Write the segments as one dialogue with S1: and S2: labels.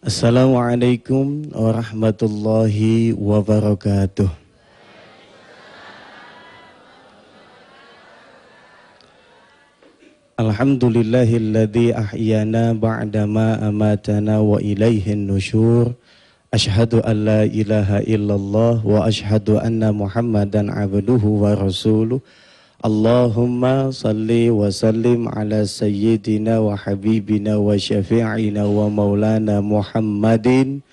S1: Assalamualaikum warahmatullahi wabarakatuh. Alhamdulillahilladzi ahyana ba'dama amatana wa ilaihin nusyur. Asyhadu an la ilaha illallah wa asyhadu anna Muhammadan abduhu wa rasuluh. Allahumma salli wa sallim ala sayyidina wa habibina wa syafi'ina wa maulana Muhammadin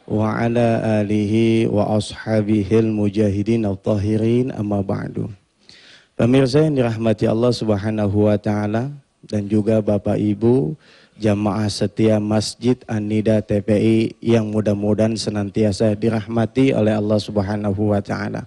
S1: wa ala alihi wa ashabihil mujahidin al-tahirin amma ba'du. Pemirsa yang dirahmati Allah Subhanahu wa taala dan juga Bapak Ibu jamaah setia Masjid An-Nida TPI yang mudah-mudahan senantiasa dirahmati oleh Allah Subhanahu wa taala.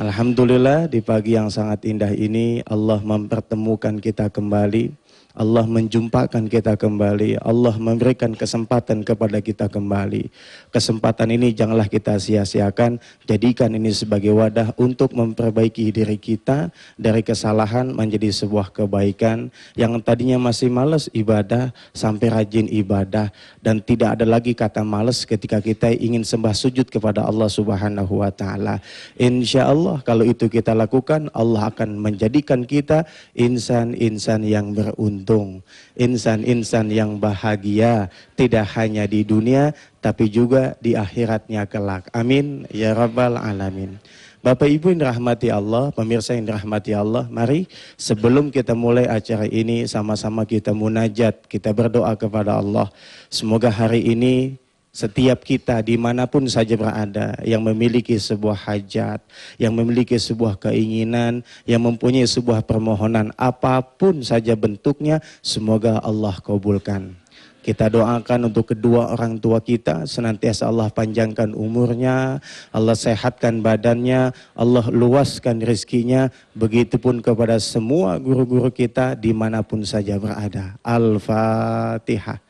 S1: Alhamdulillah di pagi yang sangat indah ini Allah mempertemukan kita kembali, Allah menjumpakan kita kembali, Allah memberikan kesempatan kepada kita kembali. Kesempatan ini janganlah kita sia-siakan, jadikan ini sebagai wadah untuk memperbaiki diri kita dari kesalahan menjadi sebuah kebaikan. Yang tadinya masih malas ibadah sampai rajin ibadah, dan tidak ada lagi kata malas ketika kita ingin sembah sujud kepada Allah Subhanahu wa taala. Insya Allah kalau itu kita lakukan, Allah akan menjadikan kita insan-insan yang beruntung, insan-insan yang bahagia, tidak hanya di dunia tapi juga di akhiratnya kelak. Amin ya rabbal alamin. Bapak Ibu yang dirahmati Allah, pemirsa yang dirahmati Allah, mari sebelum kita mulai acara ini sama-sama kita munajat, kita berdoa kepada Allah. Semoga hari ini setiap kita dimanapun saja berada yang memiliki sebuah hajat, yang memiliki sebuah keinginan, yang mempunyai sebuah permohonan apapun saja bentuknya, semoga Allah kabulkan. Kita doakan untuk kedua orang tua kita, senantiasa Allah panjangkan umurnya, Allah sehatkan badannya, Allah luaskan rezekinya. Begitupun kepada semua guru-guru kita dimanapun saja berada. Al-Fatihah.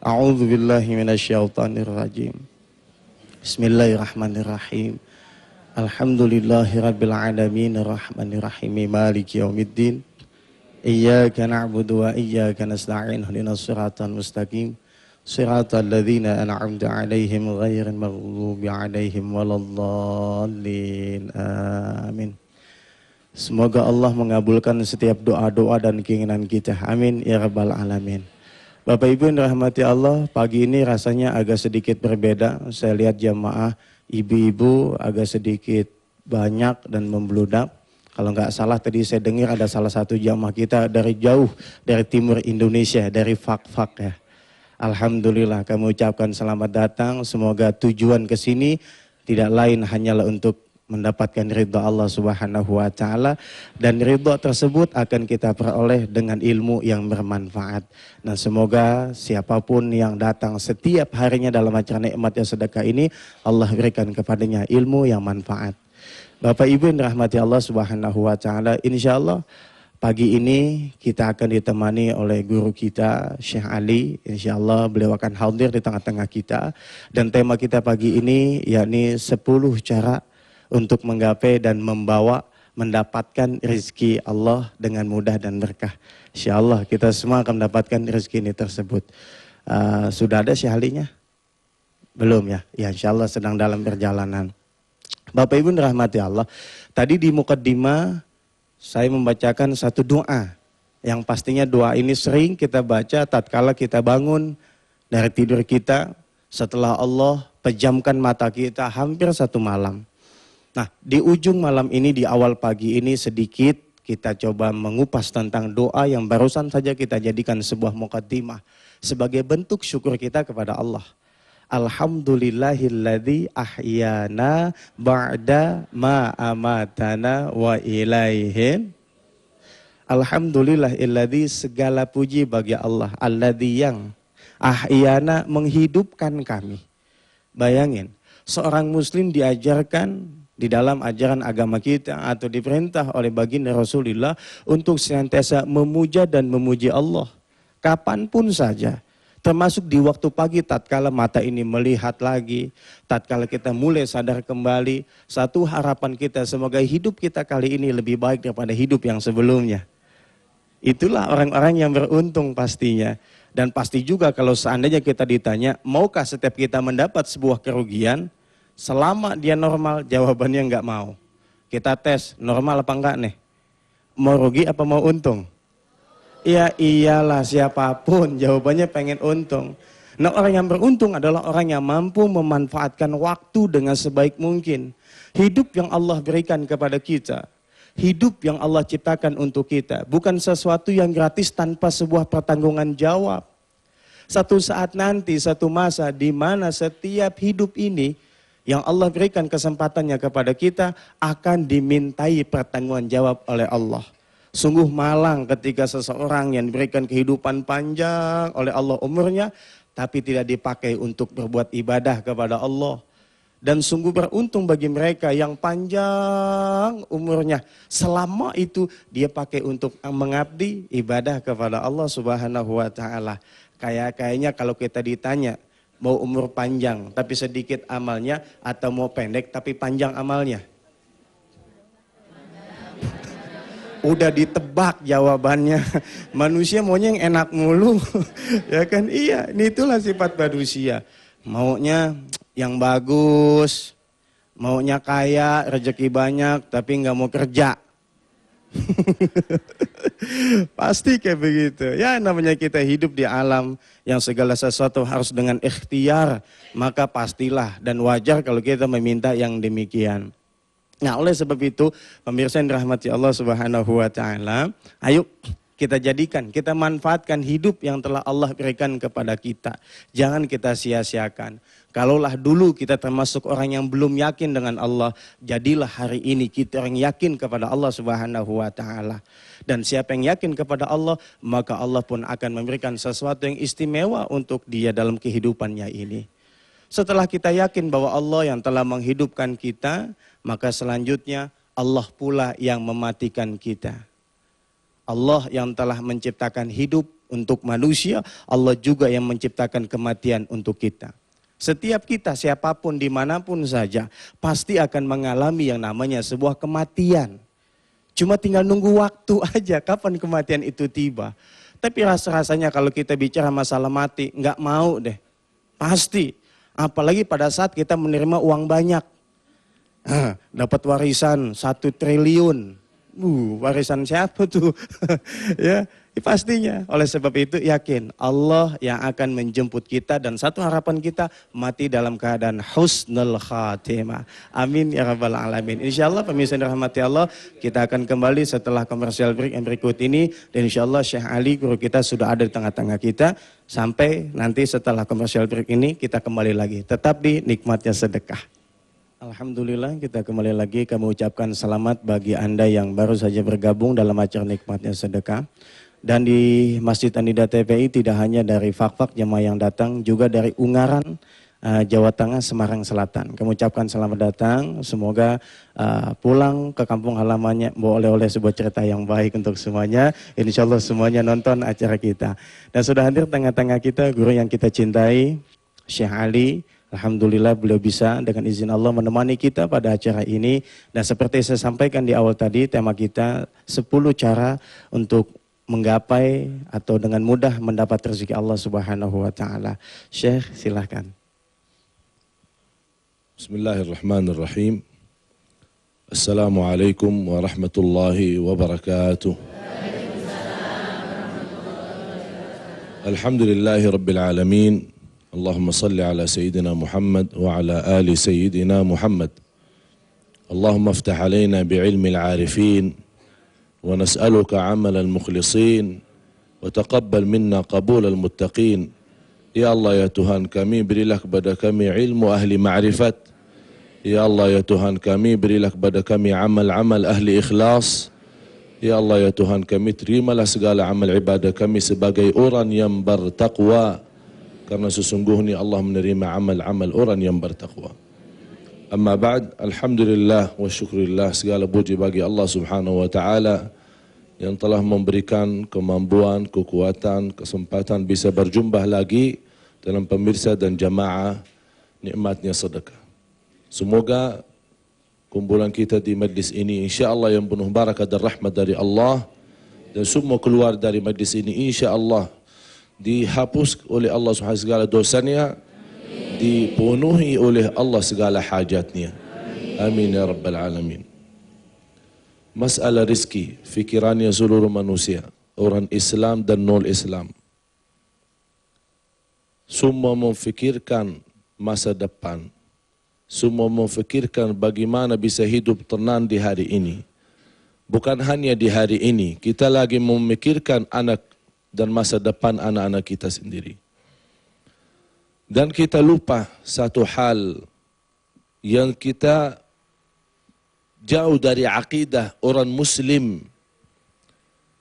S1: A'udzu billahi minasyaitonir rajim. Bismillahirrahmanirrahim. Alhamdulillahirabbil alamin arrahmanir rahim maliki yaumiddin. Iyyaka na'budu wa iyyaka nasta'in ihdinas siratal mustaqim. Siratal ladzina an'amta 'alaihim ghairil maghdubi 'alaihim waladdallin. Amin. Semoga Allah mengabulkan setiap doa-doa dan keinginan kita. Amin ya rabbal alamin. Bapak Ibu yang dirahmati Allah, pagi ini rasanya agak sedikit berbeda. Saya lihat jamaah ibu-ibu agak sedikit banyak dan membludak. Kalau nggak salah tadi saya dengar ada salah satu jamaah kita dari jauh, dari timur Indonesia, dari Fak-Fak ya. Alhamdulillah kami ucapkan selamat datang. Semoga tujuan ke sini tidak lain hanyalah untuk mendapatkan ridha Allah Subhanahu wa taala, dan ridha tersebut akan kita peroleh dengan ilmu yang bermanfaat. Dan semoga siapapun yang datang setiap harinya dalam acara nikmat yang sedekah ini, Allah berikan kepadanya ilmu yang manfaat. Bapak Ibu yang dirahmati Allah Subhanahu wa taala, insyaallah pagi ini kita akan ditemani oleh guru kita Syekh Ali. Insyaallah beliau akan hadir di tengah-tengah kita, dan tema kita pagi ini yakni 10 cara untuk menggapai dan mendapatkan rezeki Allah dengan mudah dan berkah. Insyaallah kita semua akan mendapatkan rezeki ini tersebut. Sudah ada Syekh Ali-nya? Belum ya? Ya insyaallah sedang dalam perjalanan. Bapak Ibu dirahmati Allah, tadi di mukaddimah saya membacakan satu doa yang pastinya doa ini sering kita baca tatkala kita bangun dari tidur kita setelah Allah pejamkan mata kita hampir satu malam. Nah, di ujung malam ini, di awal pagi ini sedikit kita coba mengupas tentang doa yang barusan saja kita jadikan sebuah mukaddimah sebagai bentuk syukur kita kepada Allah. Alhamdulillahilladzi ahyana ba'da ma amatana wa ilaihin. Alhamdulillahilladzi, segala puji bagi Allah, alladzi yang ahyana menghidupkan kami. Bayangin, seorang muslim diajarkan di dalam ajaran agama kita atau diperintah oleh baginda Rasulullah untuk senantiasa memuja dan memuji Allah kapanpun saja, termasuk di waktu pagi tatkala mata ini melihat lagi, tatkala kita mulai sadar kembali. Satu harapan kita, semoga hidup kita kali ini lebih baik daripada hidup yang sebelumnya. Itulah orang-orang yang beruntung pastinya. Dan pasti juga kalau seandainya kita ditanya, maukah setiap kita mendapat sebuah kerugian? Selama dia normal, jawabannya nggak mau. Kita tes, normal apa enggak nih? Mau rugi apa mau untung? Ya iyalah, siapapun jawabannya pengen untung. Nah, orang yang beruntung adalah orang yang mampu memanfaatkan waktu dengan sebaik mungkin. Hidup yang Allah berikan kepada kita, hidup yang Allah ciptakan untuk kita, bukan sesuatu yang gratis tanpa sebuah pertanggungan jawab. Satu saat nanti, satu masa di mana setiap hidup ini yang Allah berikan kesempatannya kepada kita akan dimintai pertanggungan jawab oleh Allah. Sungguh malang ketika seseorang yang diberikan kehidupan panjang oleh Allah umurnya, tapi tidak dipakai untuk berbuat ibadah kepada Allah. Dan sungguh beruntung bagi mereka yang panjang umurnya. Selama itu dia pakai untuk mengabdi ibadah kepada Allah Subhanahu wa ta'ala. Kayaknya kalau kita ditanya, mau umur panjang tapi sedikit amalnya atau mau pendek tapi panjang amalnya? Udah ditebak jawabannya. Manusia maunya yang enak mulu. Ya kan? Iya, ini itulah sifat manusia. Maunya yang bagus, maunya kaya, rezeki banyak, tapi nggak mau kerja. Pasti kayak begitu. Ya namanya kita hidup di alam yang segala sesuatu harus dengan ikhtiar, maka pastilah dan wajar kalau kita meminta yang demikian. Nah, oleh sebab itu, pemirsa yang dirahmati Allah Subhanahu wa ta'ala, ayo kita jadikan, kita manfaatkan hidup yang telah Allah berikan kepada kita. Jangan kita sia-siakan. Kalaulah dulu kita termasuk orang yang belum yakin dengan Allah, jadilah hari ini kita orang yakin kepada Allah Subhanahu wa ta'ala. Dan siapa yang yakin kepada Allah, maka Allah pun akan memberikan sesuatu yang istimewa untuk dia dalam kehidupannya ini. Setelah kita yakin bahwa Allah yang telah menghidupkan kita, maka selanjutnya Allah pula yang mematikan kita. Allah yang telah menciptakan hidup untuk manusia, Allah juga yang menciptakan kematian untuk kita. Setiap kita, siapapun, dimanapun saja, pasti akan mengalami yang namanya sebuah kematian. Cuma tinggal nunggu waktu aja, kapan kematian itu tiba. Tapi rasa-rasanya kalau kita bicara masalah mati, nggak mau deh. Pasti, apalagi pada saat kita menerima uang banyak. Dapat warisan 1 triliun. Warisan siapa tuh? Ya, pastinya. Oleh sebab itu yakin Allah yang akan menjemput kita dan satu harapan kita mati dalam keadaan husnul khatimah. Amin ya rabbal alamin. Insyaallah pemirsa yang dirahmati Allah, kita akan kembali setelah komersial break yang berikut ini dan insyaallah Syekh Ali guru kita sudah ada di tengah-tengah kita. Sampai nanti setelah komersial break ini kita kembali lagi. Tetap di nikmatnya sedekah. Alhamdulillah kita kembali lagi, kami ucapkan selamat bagi Anda yang baru saja bergabung dalam acara nikmatnya sedekah. Dan di Masjid An-Nida TPI tidak hanya dari Fak-Fak jemaah yang datang, juga dari Ungaran, Jawa Tengah, Semarang Selatan. Kami ucapkan selamat datang, semoga pulang ke kampung halamannya bawa oleh-oleh sebuah cerita yang baik untuk semuanya. Insya Allah semuanya nonton acara kita. Dan sudah hadir tengah-tengah kita guru yang kita cintai, Syekh Ali. Alhamdulillah beliau bisa dengan izin Allah menemani kita pada acara ini. Dan seperti saya sampaikan di awal tadi, tema kita 10 cara untuk menggapai atau dengan mudah mendapat rezeki Allah Subhanahu wa ta'ala. Syekh silahkan.
S2: Bismillahirrahmanirrahim. Assalamualaikum warahmatullahi wabarakatuh. Alhamdulillahi rabbil alamin. اللهم صل على سيدنا محمد وعلى آل سيدنا محمد. اللهم افتح علينا بعلم العارفين ونسألك عمل المخلصين وتقبل منا قبول المتقين. Ya Allah ya Tuhan kami, berilah kepada kami ilmu ahli ma'rifat. Ya Allah ya Tuhan kami, berilah kepada kami amal-amal ahli ikhlas. Ya Allah ya Tuhan kami, terimalah segala amal ibadah kami sebagai orang yang bertakwa. Karena sesungguhnya Allah menerima amal-amal orang yang bertakwa. Amma ba'd, alhamdulillah wa syukurillah, segala puji bagi Allah Subhanahu wa ta'ala yang telah memberikan kemampuan, kekuatan, kesempatan bisa berjumpa lagi dalam pemirsa dan jamaah nikmatnya sedekah. Semoga kumpulan kita di majlis ini insyaAllah yang penuh barakah dan rahmat dari Allah, dan semua keluar dari majlis ini insyaAllah dihapus oleh Allah Subhanahu segala dosanya, dipenuhi oleh Allah segala hajatnya. Amin ya rabbal alamin. Masalah rizki, fikirannya seluruh manusia, orang Islam dan non Islam, semua memfikirkan masa depan, semua memfikirkan bagaimana bisa hidup tenang di hari ini. Bukan hanya di hari ini, kita lagi memikirkan anak dan masa depan anak-anak kita sendiri. Dan kita lupa satu hal yang kita jauh dari akidah orang Muslim.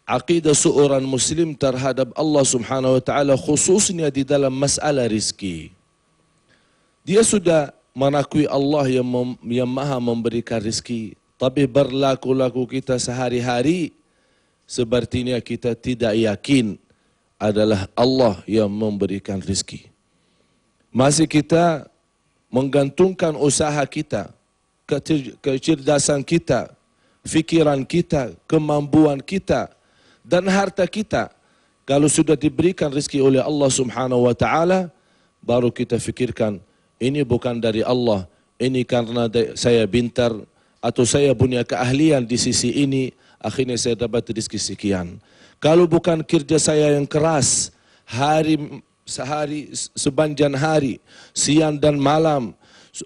S2: Akidah seorang Muslim terhadap Allah Subhanahu wa Ta'ala, khususnya di dalam masalah rizki. Dia sudah mengakui Allah yang maha memberikan rizki, tapi berlaku-laku kita sehari-hari sepertinya kita tidak yakin adalah Allah yang memberikan rizki. Masih kita menggantungkan usaha kita, kecerdasan kita, fikiran kita, kemampuan kita, dan harta kita. Kalau sudah diberikan rezeki oleh Allah Subhanahu wa Ta'ala, baru kita fikirkan, ini bukan dari Allah, ini karena saya pintar, atau saya punya keahlian di sisi ini, akhirnya saya dapat rezeki sekian. Kalau bukan kerja saya yang keras, sehari sepanjang hari, siang dan malam,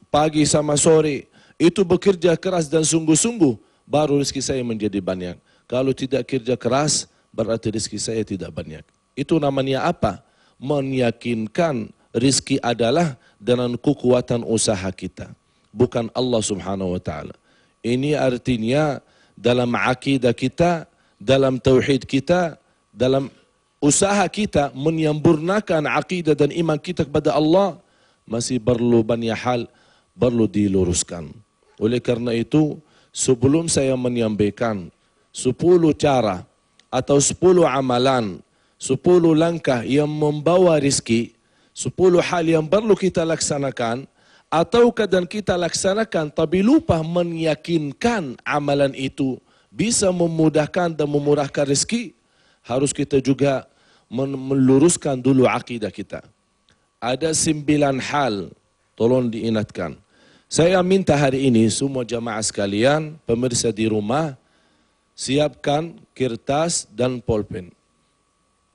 S2: pagi sama sore, itu bekerja keras dan sungguh-sungguh, baru rezeki saya menjadi banyak. Kalau tidak kerja keras, berarti rezeki saya tidak banyak. Itu namanya apa? Meyakinkan rezeki adalah dengan kekuatan usaha kita, bukan Allah Subhanahu wa Ta'ala. Ini artinya dalam akidah kita, dalam tauhid kita, dalam usaha kita menyempurnakan akidah dan iman kita kepada Allah, masih perlu banyak hal perlu diluruskan. Oleh karena itu, sebelum saya menyampaikan 10 cara atau 10 amalan, 10 langkah yang membawa rizki, 10 hal yang perlu kita laksanakan, atau kadang kita laksanakan tapi lupa meyakinkan amalan itu bisa memudahkan dan memurahkan rizki, harus kita juga meluruskan dulu akidah kita. Ada 9 hal, tolong diingatkan. Saya minta hari ini semua jamaah sekalian, pemirsa di rumah, siapkan kertas dan pulpen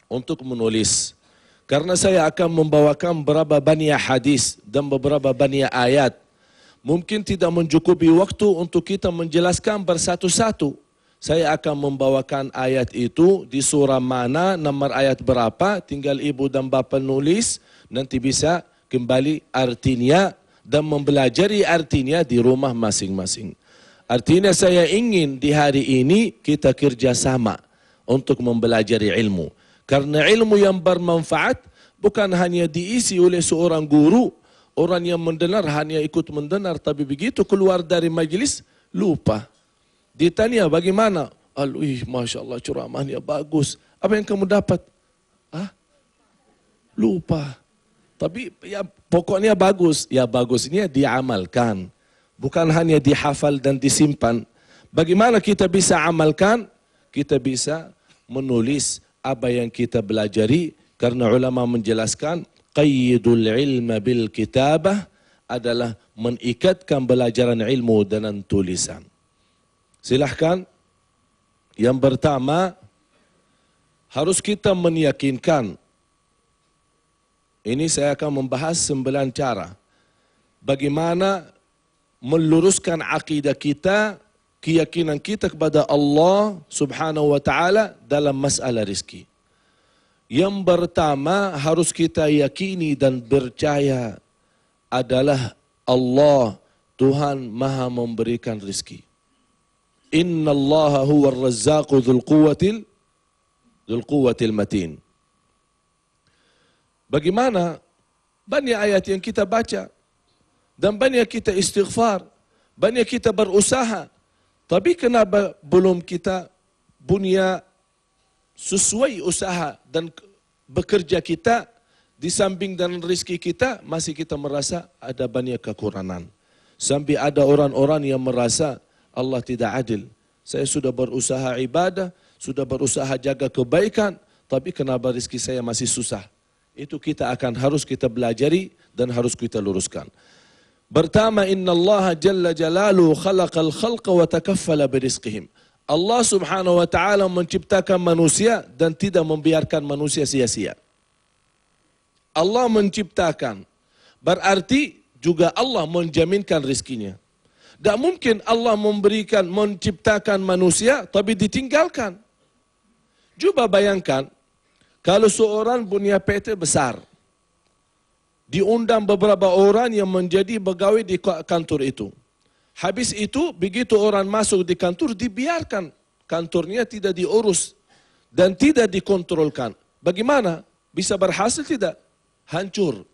S2: untuk menulis. Karena saya akan membawakan beberapa banyak hadis dan beberapa banyak ayat. Mungkin tidak mencukupi waktu untuk kita menjelaskan bersatu-satu. Saya akan membawakan ayat itu di surah mana, nomor ayat berapa, tinggal ibu dan bapa nulis, nanti bisa kembali artinya dan mempelajari artinya di rumah masing-masing. Artinya saya ingin di hari ini kita kerjasama untuk mempelajari ilmu. Karena ilmu yang bermanfaat bukan hanya diisi oleh seorang guru, orang yang mendengar hanya ikut mendengar, tapi begitu keluar dari majelis, lupa. Ditanya bagaimana? Masya Allah ceramahnya bagus. Apa yang kamu dapat? Lupa. Tapi ya pokoknya bagus. Ya bagusnya diamalkan. Bukan hanya dihafal dan disimpan. Bagaimana kita bisa amalkan? Kita bisa menulis apa yang kita belajari. Karena ulama menjelaskan, qayyidul ilma bil kitabah adalah mengikatkan belajaran ilmu dengan tulisan. Silahkan. Yang pertama, harus kita meyakinkan. Ini saya akan membahas 9 cara. Bagaimana meluruskan akidah kita, keyakinan kita kepada Allah Subhanahu wa Ta'ala dalam masalah rizki. Yang pertama harus kita yakini dan percaya adalah Allah, Tuhan maha memberikan rizki. Inna Allah huwa ar-razzaqu dzul quwwatil matin. Bagaimana? Banyak ayat yang kita baca dan banyak kita istighfar, banyak kita berusaha. Tapi kenapa belum kita punya sesuai usaha dan bekerja kita di samping dan rezeki kita, masih kita merasa ada banyak kekurangan. Sampai ada orang-orang yang merasa Allah tidak adil. Saya sudah berusaha ibadah, sudah berusaha jaga kebaikan, tapi kenapa rezeki saya masih susah? Itu harus kita belajari dan harus kita luruskan. Pertama, inna Allah jalla jalaluhu khalaqal khalqa wa takaffala birizqihim. Allah subhanahu wa ta'ala menciptakan manusia dan tidak membiarkan manusia sia-sia. Allah menciptakan, berarti juga Allah menjaminkan rezekinya. Tak mungkin Allah menciptakan manusia tapi ditinggalkan. Coba bayangkan, kalau seorang punya PT besar, diundang beberapa orang yang menjadi pegawai di kantor itu. Habis itu, begitu orang masuk di kantor, dibiarkan. Kantornya tidak diurus dan tidak dikontrolkan. Bagaimana? Bisa berhasil tidak? Hancur.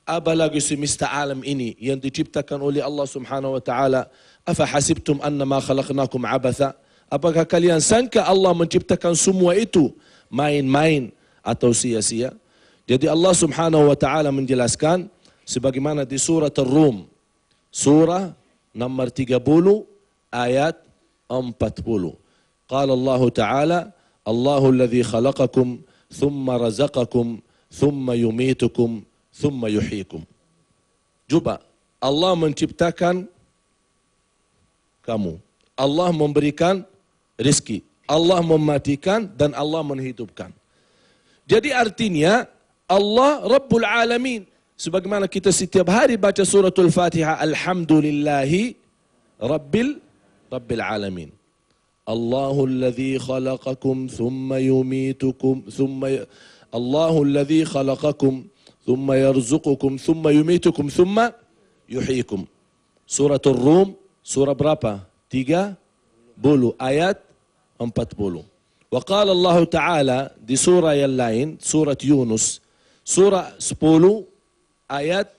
S2: Apalagi semesta alam ini yang diciptakan oleh Allah subhanahu wa ta'ala. Afa hasibtum annama khalaqnakum abatha. Apakah kalian sangka Allah menciptakan semua itu main-main atau sia-sia? Jadi Allah subhanahu wa ta'ala menjelaskan sebagaimana di surat Ar-Rum. Surah nomor 30 ayat 40. Qala Allah ta'ala, Allahu alladhi khalaqakum thumma razaqakum thumma yumitukum thumma yuhyikum. Coba, Allah menciptakan kamu. Allah memberikan rezeki. Allah mematikan dan Allah menghidupkan. Jadi artinya Allah Rabbul Alamin. Sebagaimana kita setiap hari baca suratul Fatihah, Alhamdulillahi Rabbil Alamin. Allahu alladhi khalaqakum thumma yumitukum Allahu alladhi khalaqakum thumma yarzuqukum thumma yumitukum thumma yuhyikum. Suratul Rum, surah berapa? 30 ayat 40. Wa qala Allah Ta'ala di surah yang lain, surat Yunus, surah 10 ayat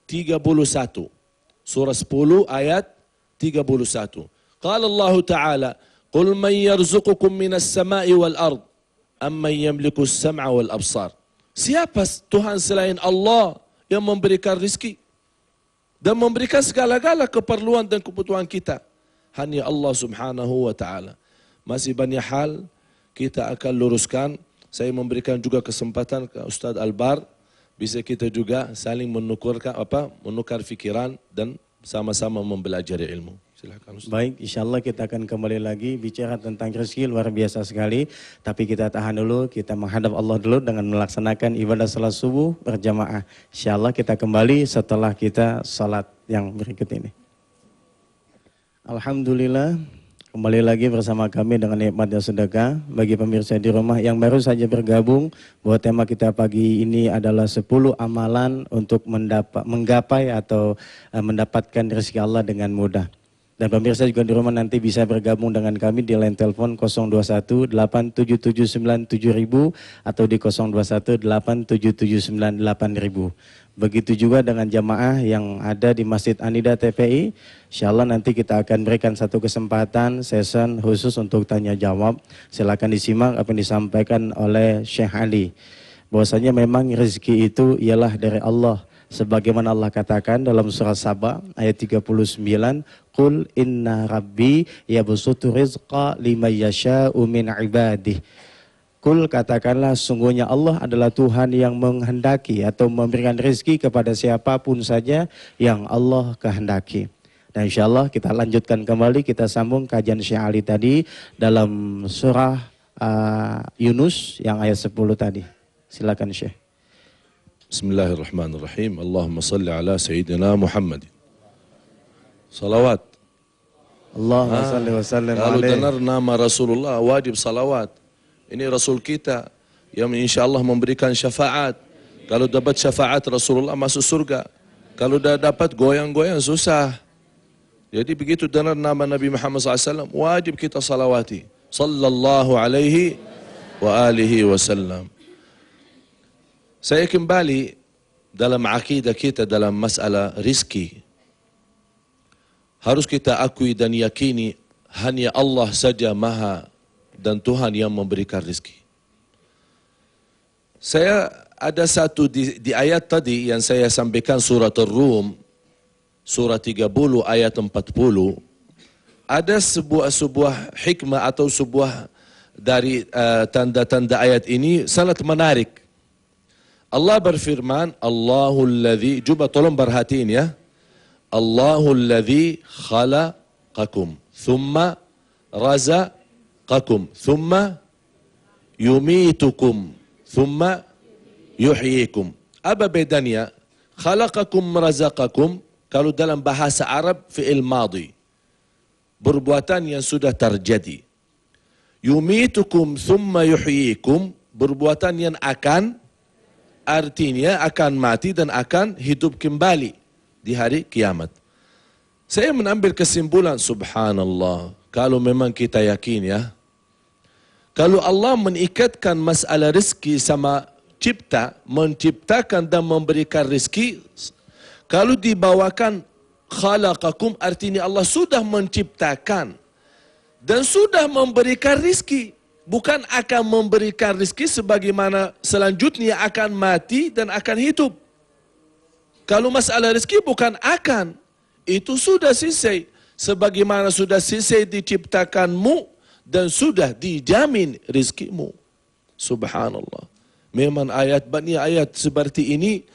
S2: 31. Surah 10 ayat 31. Qala Allah Ta'ala, Qul man yarzuqukum minas sama'i wal ard, amman yamliku as-sam'a wal absar. Siapa Tuhan selain Allah yang memberikan rezeki dan memberikan segala-gala keperluan dan kebutuhan kita? Hanya Allah subhanahu wa ta'ala. Masih banyak hal kita akan luruskan. Saya memberikan juga kesempatan ke Ustaz Albar, bisa kita juga saling menukar fikiran dan sama-sama mempelajari ilmu. Silakan Ustaz.
S1: Baik, insyaallah kita akan kembali lagi bicara tentang rezeki, luar biasa sekali. Tapi kita tahan dulu, kita menghadap Allah dulu dengan melaksanakan ibadah salat subuh berjamaah. Insyaallah kita kembali setelah kita salat yang berikut ini. Alhamdulillah, kembali lagi bersama kami dengan nikmatnya sedekah. Bagi pemirsa di rumah yang baru saja bergabung, bahwa tema kita pagi ini adalah 10 amalan untuk menggapai atau mendapatkan rezeki Allah dengan mudah. Dan pemirsa juga di rumah nanti bisa bergabung dengan kami di line telepon 021 8779 7000 atau di 021 8779 8000. Begitu juga dengan jamaah yang ada di Masjid Anida TPI. Insyaallah nanti kita akan berikan satu kesempatan session khusus untuk tanya jawab. Silakan disimak apa yang disampaikan oleh Syekh Ali. Bahwasanya memang rezeki itu ialah dari Allah. Sebagaimana Allah katakan dalam surah Saba ayat 39, Qul inna rabbi yabsutu rizqa liman yasha'u min ibadih. Qul, katakanlah sungguhnya Allah adalah Tuhan yang menghendaki atau memberikan rezeki kepada siapapun saja yang Allah kehendaki. Dan insyaallah kita lanjutkan kembali, kita sambung kajian Syekh Ali tadi dalam surah Yunus yang ayat 10 tadi. Silakan Syekh.
S2: Bismillahirrahmanirrahim. Allahumma salli ala Sayyidina Muhammad. Salawat.
S1: Allahumma salli wa sallim
S2: Kalau
S1: alaihi.
S2: dengar nama Rasulullah wajib salawat. Ini Rasul kita yang insyaAllah memberikan syafaat. Kalau dapat syafaat Rasulullah masuk surga. Kalau dah dapat goyang-goyang susah. Jadi begitu dengar nama Nabi Muhammad SAW wajib kita salawati. Sallallahu alaihi wa alihi wasallam. Saya kembali dalam akidah kita dalam masalah rizki. Harus kita akui dan yakini hanya Allah saja Maha dan Tuhan yang memberikan rizki. Saya ada satu di ayat tadi yang saya sampaikan surat Ar-Rum, surah 30 ayat 40. Ada sebuah hikmah atau sebuah dari tanda-tanda ayat ini sangat menarik. Allah berfirman, Allahul ladzi, coba tolong perhatiin ya. Allahul ladzi khalaqakum, thumma razaqakum, thumma yumitukum, thumma yuhyikum. Apa bedanya? Khalaqakum, razaqakum, kalau dalam bahasa Arab fi'il madhi, perbuatan yang sudah terjadi. Yumitukum thumma yuhyikum, perbuatan yang akan, artinya akan mati dan akan hidup kembali di hari kiamat. Saya mengambil kesimpulan, subhanallah, kalau memang kita yakin ya, kalau Allah mengikatkan masalah rezeki sama cipta, menciptakan dan memberikan rezeki, kalau dibawakan khalaqakum, artinya Allah sudah menciptakan dan sudah memberikan rezeki. Bukan akan memberikan rezeki sebagaimana selanjutnya akan mati dan akan hidup. Kalau masalah rezeki bukan akan, itu sudah selesai. Sebagaimana sudah selesai diciptakanmu dan sudah dijamin rezekimu. Subhanallah. Memang banyak ayat seperti ini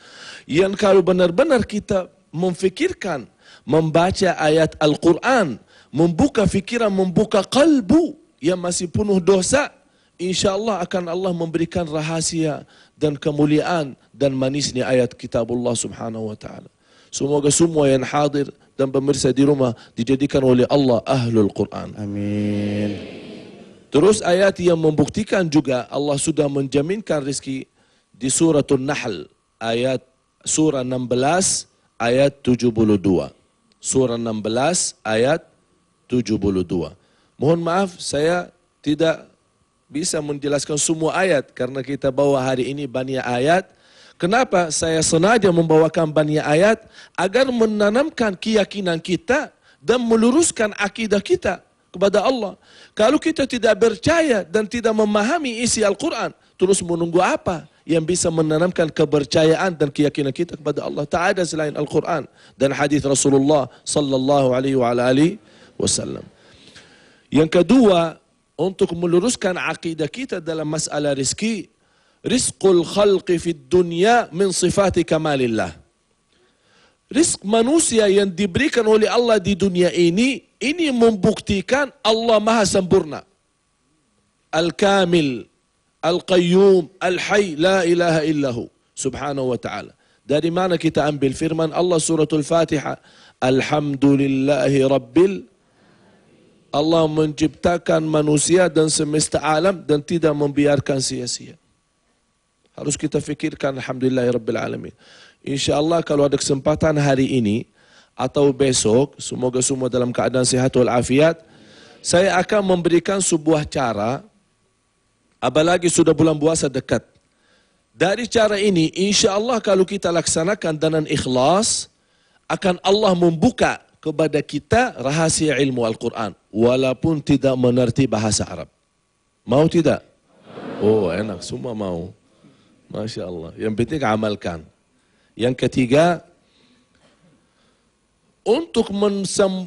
S2: yang kalau benar-benar kita memfikirkan, membaca ayat Al-Quran, membuka fikiran, membuka kalbu yang masih penuh dosa, insyaAllah akan Allah memberikan rahasia dan kemuliaan dan manisnya ayat kitabullah subhanahu wa ta'ala. Semoga semua yang hadir dan pemirsa di rumah dijadikan oleh Allah ahlul Quran.
S1: Amin.
S2: Terus ayat yang membuktikan juga Allah sudah menjaminkan rezeki di suratul Nahl, ayat surah 16 ayat 72. Surah 16 ayat 72. Mohon maaf saya tidak bisa menjelaskan semua ayat karena kita bawa hari ini banyak ayat. Kenapa saya sengaja membawakan banyak ayat? Agar menanamkan keyakinan kita dan meluruskan akidah kita kepada Allah. Kalau kita tidak percaya dan tidak memahami isi Al-Quran, terus menunggu apa yang bisa menanamkan kepercayaan dan keyakinan kita kepada Allah? Tak ada selain Al-Quran dan hadis Rasulullah sallallahu alaihi wasallam. Yang kedua, untuk meluruskan akidah kita dalam masalah rezeki, rizqul khalqi fid dunya min sifati kamalillah. Rizq manusia yang diberikan oleh Allah di dunia ini membuktikan Allah maha sempurna. Al-Kamil, Al-Qayyum, Al-Hayy, la ilaha illahu, subhanahu wa ta'ala. Dari mana kita ambil firman Allah suratul Fatiha? Alhamdulillahi Rabbil. Allah menciptakan manusia dan semesta alam dan tidak membiarkan sia-sia. Harus kita fikirkan alhamdulillahi Rabbil Alamin. InsyaAllah kalau ada kesempatan hari ini atau besok, semoga semua dalam keadaan sehat walafiat, saya akan memberikan sebuah cara, apalagi sudah bulan puasa dekat. Dari cara ini, insyaAllah kalau kita laksanakan dengan ikhlas, akan Allah membuka kepada kita rahasia ilmu Al-Quran, walaupun tidak mengerti bahasa Arab. Mau tidak? Oh enak, semua mau. Masya Allah. Yang penting amalkan. Yang ketiga, untuk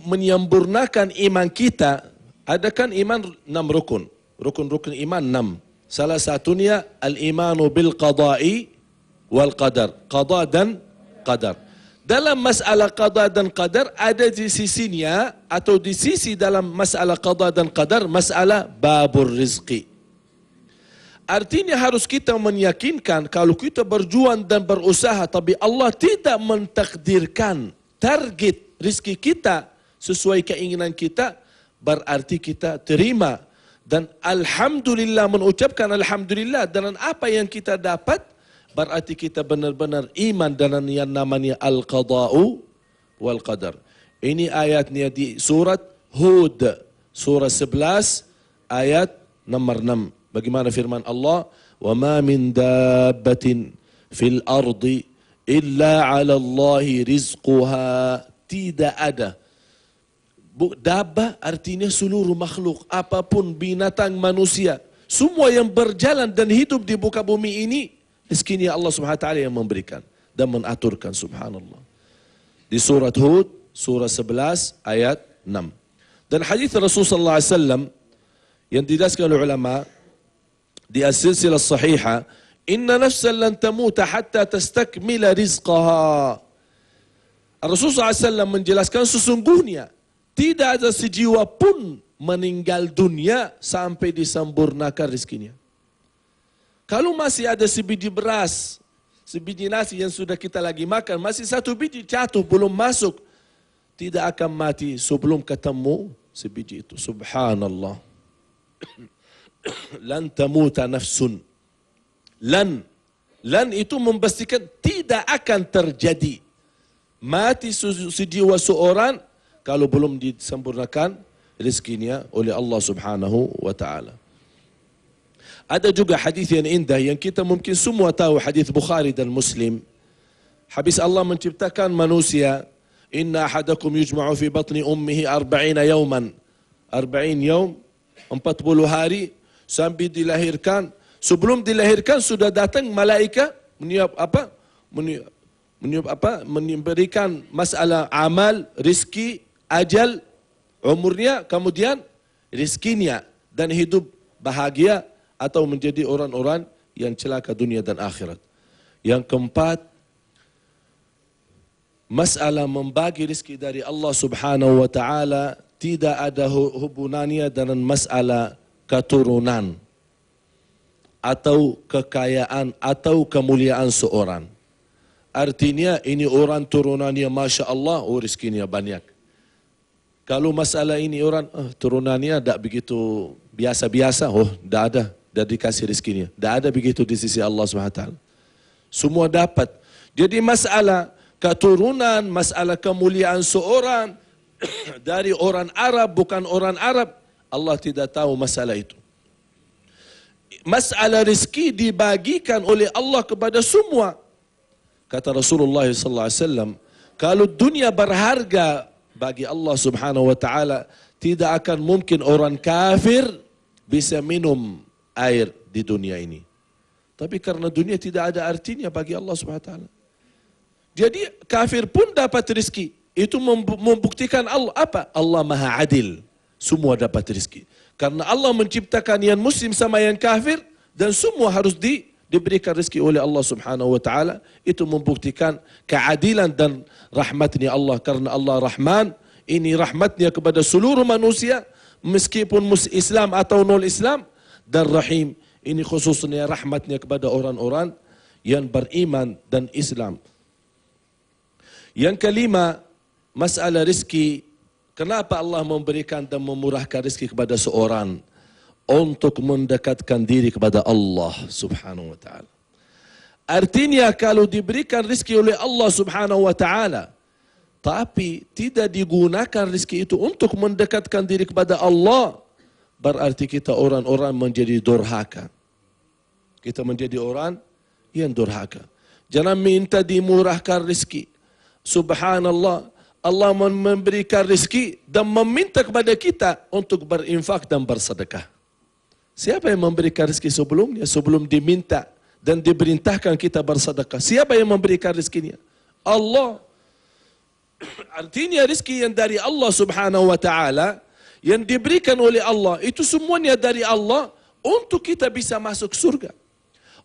S2: menyempurnakan iman kita, adakan iman 6 rukun. Rukun-rukun iman 6. Salah satunya al-imanu bil qada'i wal qadar. Qada dan qadar. Dalam masalah qada dan qadar ada di sisinya atau di sisi dalam masalah qada dan qadar masalah babur rizqi. Artinya harus kita meyakinkan kalau kita berjuang dan berusaha tapi Allah tidak mentakdirkan target rizki kita sesuai keinginan kita, berarti kita terima dan alhamdulillah, mengucapkan alhamdulillah dengan apa yang kita dapat, berarti kita benar-benar iman dengan yang namanya al-qada'u wal qadar. Ini ayatnya di surat Hud, surah 11 ayat nomor 6. Bagaimana firman Allah? Wa ma min dabbatin fil ardi illa 'ala Allahi rizquha. Tidak ada. Dabbah artinya seluruh makhluk, apapun binatang, manusia, semua yang berjalan dan hidup di muka bumi ini, rezekinya Allah Subhanahu wa taala yang memberikan dan mengaturkan, subhanallah. Di surat Hud, surah 11 ayat 6. Dan hadis Rasulullah sallallahu alaihi wasallam Yang dijelaskan oleh ulama di as-silsilah sahihah, inna nafsan lan tamuta hatta tastakmila rizqaha. Rasulullah SAW menjelaskan sesungguhnya tidak ada sejiwa pun meninggal dunia sampai disempurnakan rezekinya. Kalau masih ada sebiji beras, sebiji nasi yang sudah kita lagi makan, masih satu biji jatuh belum masuk, tidak akan mati sebelum ketemu sebiji itu. Subhanallah. Lan tamuta nafsun. Lan itu memastikan tidak akan terjadi mati sejiwa seorang kalau belum disempurnakan rezekinya oleh Allah Subhanahu wa taala. Ada juga hadis yang indah yang kita mungkin semua tahu, hadis Bukhari dan Muslim. Habis Allah menciptakan manusia, inna ahadakum yujma'u fi batni ummihi 40 yawman. 40 yawm, 40 hari sampai dilahirkan. Sebelum dilahirkan sudah datang malaikat memberikan masalah amal, rizki, ajal, umurnya, kemudian rizkinya, dan hidup bahagia atau menjadi orang-orang yang celaka dunia dan akhirat. Yang keempat, masalah membagi rizki dari Allah Subhanahu wa taala tidak ada hubungannya dengan masalah keturunan atau kekayaan atau kemuliaan seorang. Artinya ini orang turunannya Masya Allah, oh rizkinya banyak. Kalau masalah ini orang turunannya tak begitu biasa-biasa, oh tak ada, dah dikasih rizkinya. Tak ada begitu di sisi Allah SWT. Semua dapat. Jadi masalah keturunan, masalah kemuliaan seorang dari orang Arab, bukan orang Arab, Allah tidak tahu masalah itu. Masalah rizki dibagikan oleh Allah kepada semua. Kata Rasulullah SAW, kalau dunia berharga bagi Allah Subhanahu wa taala, tidak akan mungkin orang kafir bisa minum air di dunia ini. Tapi karena dunia tidak ada artinya bagi Allah Subhanahu wa taala. Jadi kafir pun dapat rezeki. Itu membuktikan Allah apa? Allah Maha Adil. Semua dapat rezeki. Karena Allah menciptakan yang muslim sama yang kafir, dan semua harus diberikan rezeki oleh Allah Subhanahu wa taala. Itu membuktikan keadilan dan rahmatnya Allah. Karena Allah Rahman, ini rahmatnya kepada seluruh manusia, meskipun Islam atau non Islam. Dan Rahim, ini khususnya rahmatnya kepada orang-orang yang beriman dan Islam. Yang kelima, masalah rezeki. Kenapa Allah memberikan dan memurahkan rezeki kepada seorang? Untuk mendekatkan diri kepada Allah Subhanahu wa taala. Artinya kalau diberikan rezeki oleh Allah Subhanahu wa taala, tapi tidak digunakan rezeki itu untuk mendekatkan diri kepada Allah, berarti kita orang-orang menjadi durhaka. Kita menjadi orang yang durhaka. Jangan minta dimurahkan rezeki. Subhanallah, Allah memberikan rezeki dan meminta kepada kita untuk berinfak dan bersedekah. Siapa yang memberikan rezeki sebelumnya? Sebelum diminta dan diperintahkan kita bersedekah, siapa yang memberikan rezekinya? Allah. Artinya rezeki yang dari Allah Subhanahu wa taala, yang diberikan oleh Allah, itu semuanya dari Allah untuk kita bisa masuk surga,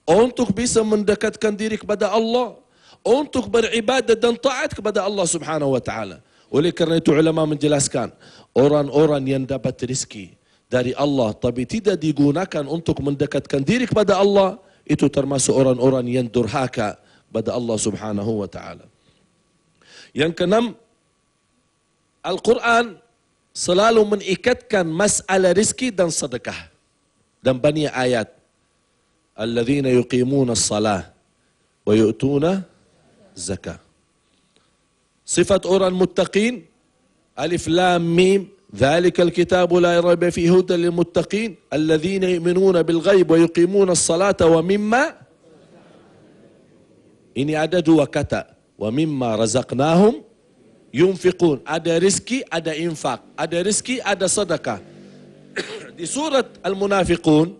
S2: untuk bisa mendekatkan diri kepada Allah, untuk beribadah dan taat kepada Allah Subhanahu wa taala. Oleh kerana itu ulama menjelaskan, orang-orang yang dapat rezeki dari Allah tapi tidak digunakan untuk mendekatkan diri kepada Allah, itu termasuk orang-orang yang durhaka kepada Allah Subhanahu wa taala. Yang keenam, Al-Quran selalu mengikatkan masalah rezeki dan sedekah. Dan banyak ayat. Alladzina yuqimuna as-salah wa yu'tuna zakah. Sifat orang muttaqin, alif lam mim, dzalikal kitabu la raiba fihi hudan lil muttaqin, alladzina yu'minuna bil ghaib wa yuqimuna as-salata wa mimma. Ini ada dua kata, wa mimma razaqnahum yunfiqun. Ada rezeki, ada infak. Ada rezeki, ada sedekah. Di surat Al-Munafiqun,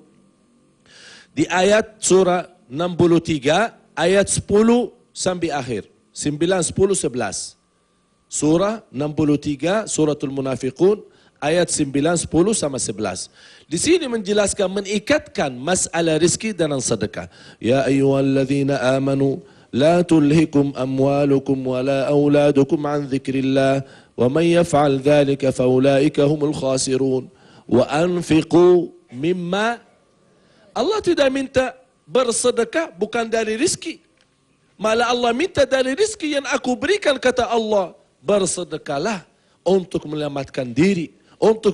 S2: di ayat surah 63, ayat 10 sampai akhir. 9, 10, 11. Surah 63, suratul Munafiqun, Ayat 9, 10 sama 11. Di sini menjelaskan, mengikatkan masalah rizki dengan sedekah. Ya ayyuhalladzina amanu la tulhikum amwalukum wala auladukum an dzikrillah wa man yaf'al dzalika faulaika humul khasirun wa anfiqu mimma. Allah tidak minta bersedekah bukan dari rizki. Malah Allah minta dari rizki yang aku berikan, kata Allah. Bersedekahlah untuk menyelamatkan diri, untuk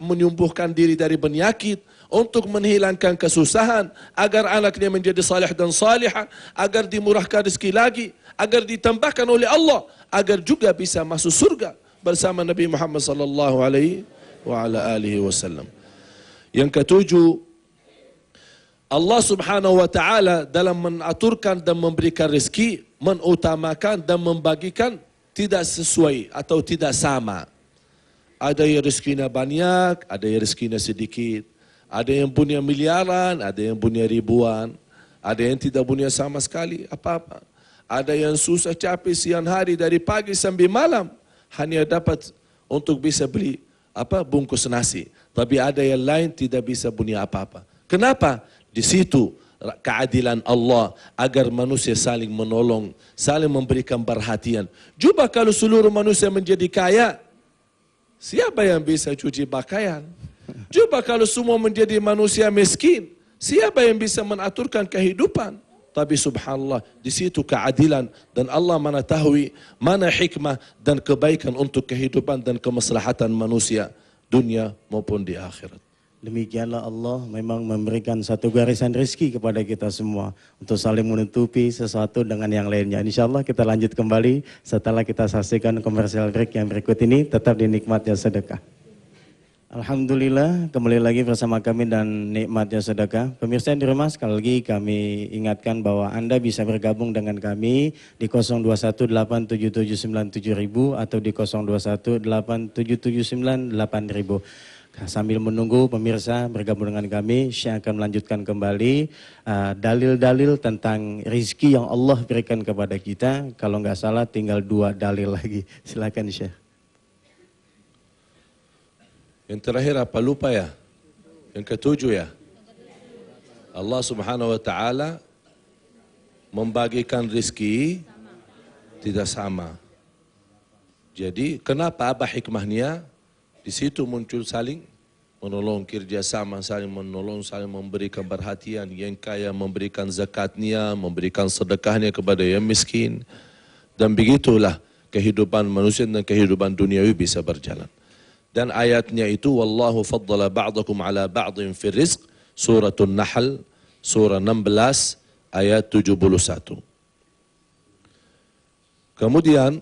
S2: menyembuhkan diri dari penyakit, untuk menghilangkan kesusahan, agar anaknya menjadi salih dan salihah, agar dimurahkan rezeki lagi, agar ditambahkan oleh Allah, agar juga bisa masuk surga bersama Nabi Muhammad sallallahu alaihi wasallam. Yang ketujuh, Allah subhanahu wa ta'ala dalam mengaturkan dan memberikan rezeki, mengutamakan dan membagikan tidak sesuai atau tidak sama. Ada yang rezekinya banyak, ada yang rezekinya sedikit. Ada yang punya miliaran, ada yang punya ribuan. Ada yang tidak punya sama sekali apa-apa. Ada yang susah capek siang hari dari pagi sampai malam hanya dapat untuk bisa beli bungkus nasi. Tapi ada yang lain tidak bisa punya apa-apa. Kenapa? Di situ keadilan Allah agar manusia saling menolong, saling memberikan perhatian. Coba kalau seluruh manusia menjadi kaya, siapa yang bisa cuci pakaian? Coba kalau semua menjadi manusia miskin, siapa yang bisa mengaturkan kehidupan? Tapi subhanallah, di situ keadilan dan Allah mengetahui mana hikmah dan kebaikan untuk kehidupan dan kemaslahatan manusia dunia maupun di akhirat.
S1: Demikianlah Allah memang memberikan satu garisan rezeki kepada kita semua untuk saling menutupi sesuatu dengan yang lainnya. InsyaAllah kita lanjut kembali setelah kita saksikan komersial break yang berikut ini. Tetap di Nikmatnya Sedekah. Alhamdulillah, kembali lagi bersama kami dan Nikmatnya Sedekah. Pemirsa di rumah, sekali lagi kami ingatkan bahwa Anda bisa bergabung dengan kami di 02187797.000 atau di 02187798.000. Sambil menunggu pemirsa bergabung dengan kami, Syekh akan melanjutkan kembali dalil-dalil tentang rizki yang Allah berikan kepada kita. Kalau nggak salah tinggal 2 dalil lagi. Silakan Syekh.
S2: Yang terakhir apa lupa ya? Yang ketujuh ya? Allah subhanahu wa ta'ala membagikan rizki tidak sama. Jadi kenapa, apa hikmahnya? Di situ muncul saling menolong, kerjasama, saling menolong, saling memberikan perhatian. Yang kaya memberikan zakatnya, memberikan sedekahnya kepada yang miskin. Dan begitulah kehidupan manusia dan kehidupan duniawi bisa berjalan. Dan ayatnya itu, Wallahu faddala ba'dakum ala ba'din fir rizq, Suratul Nahl, surah 16, ayat 71. Kemudian,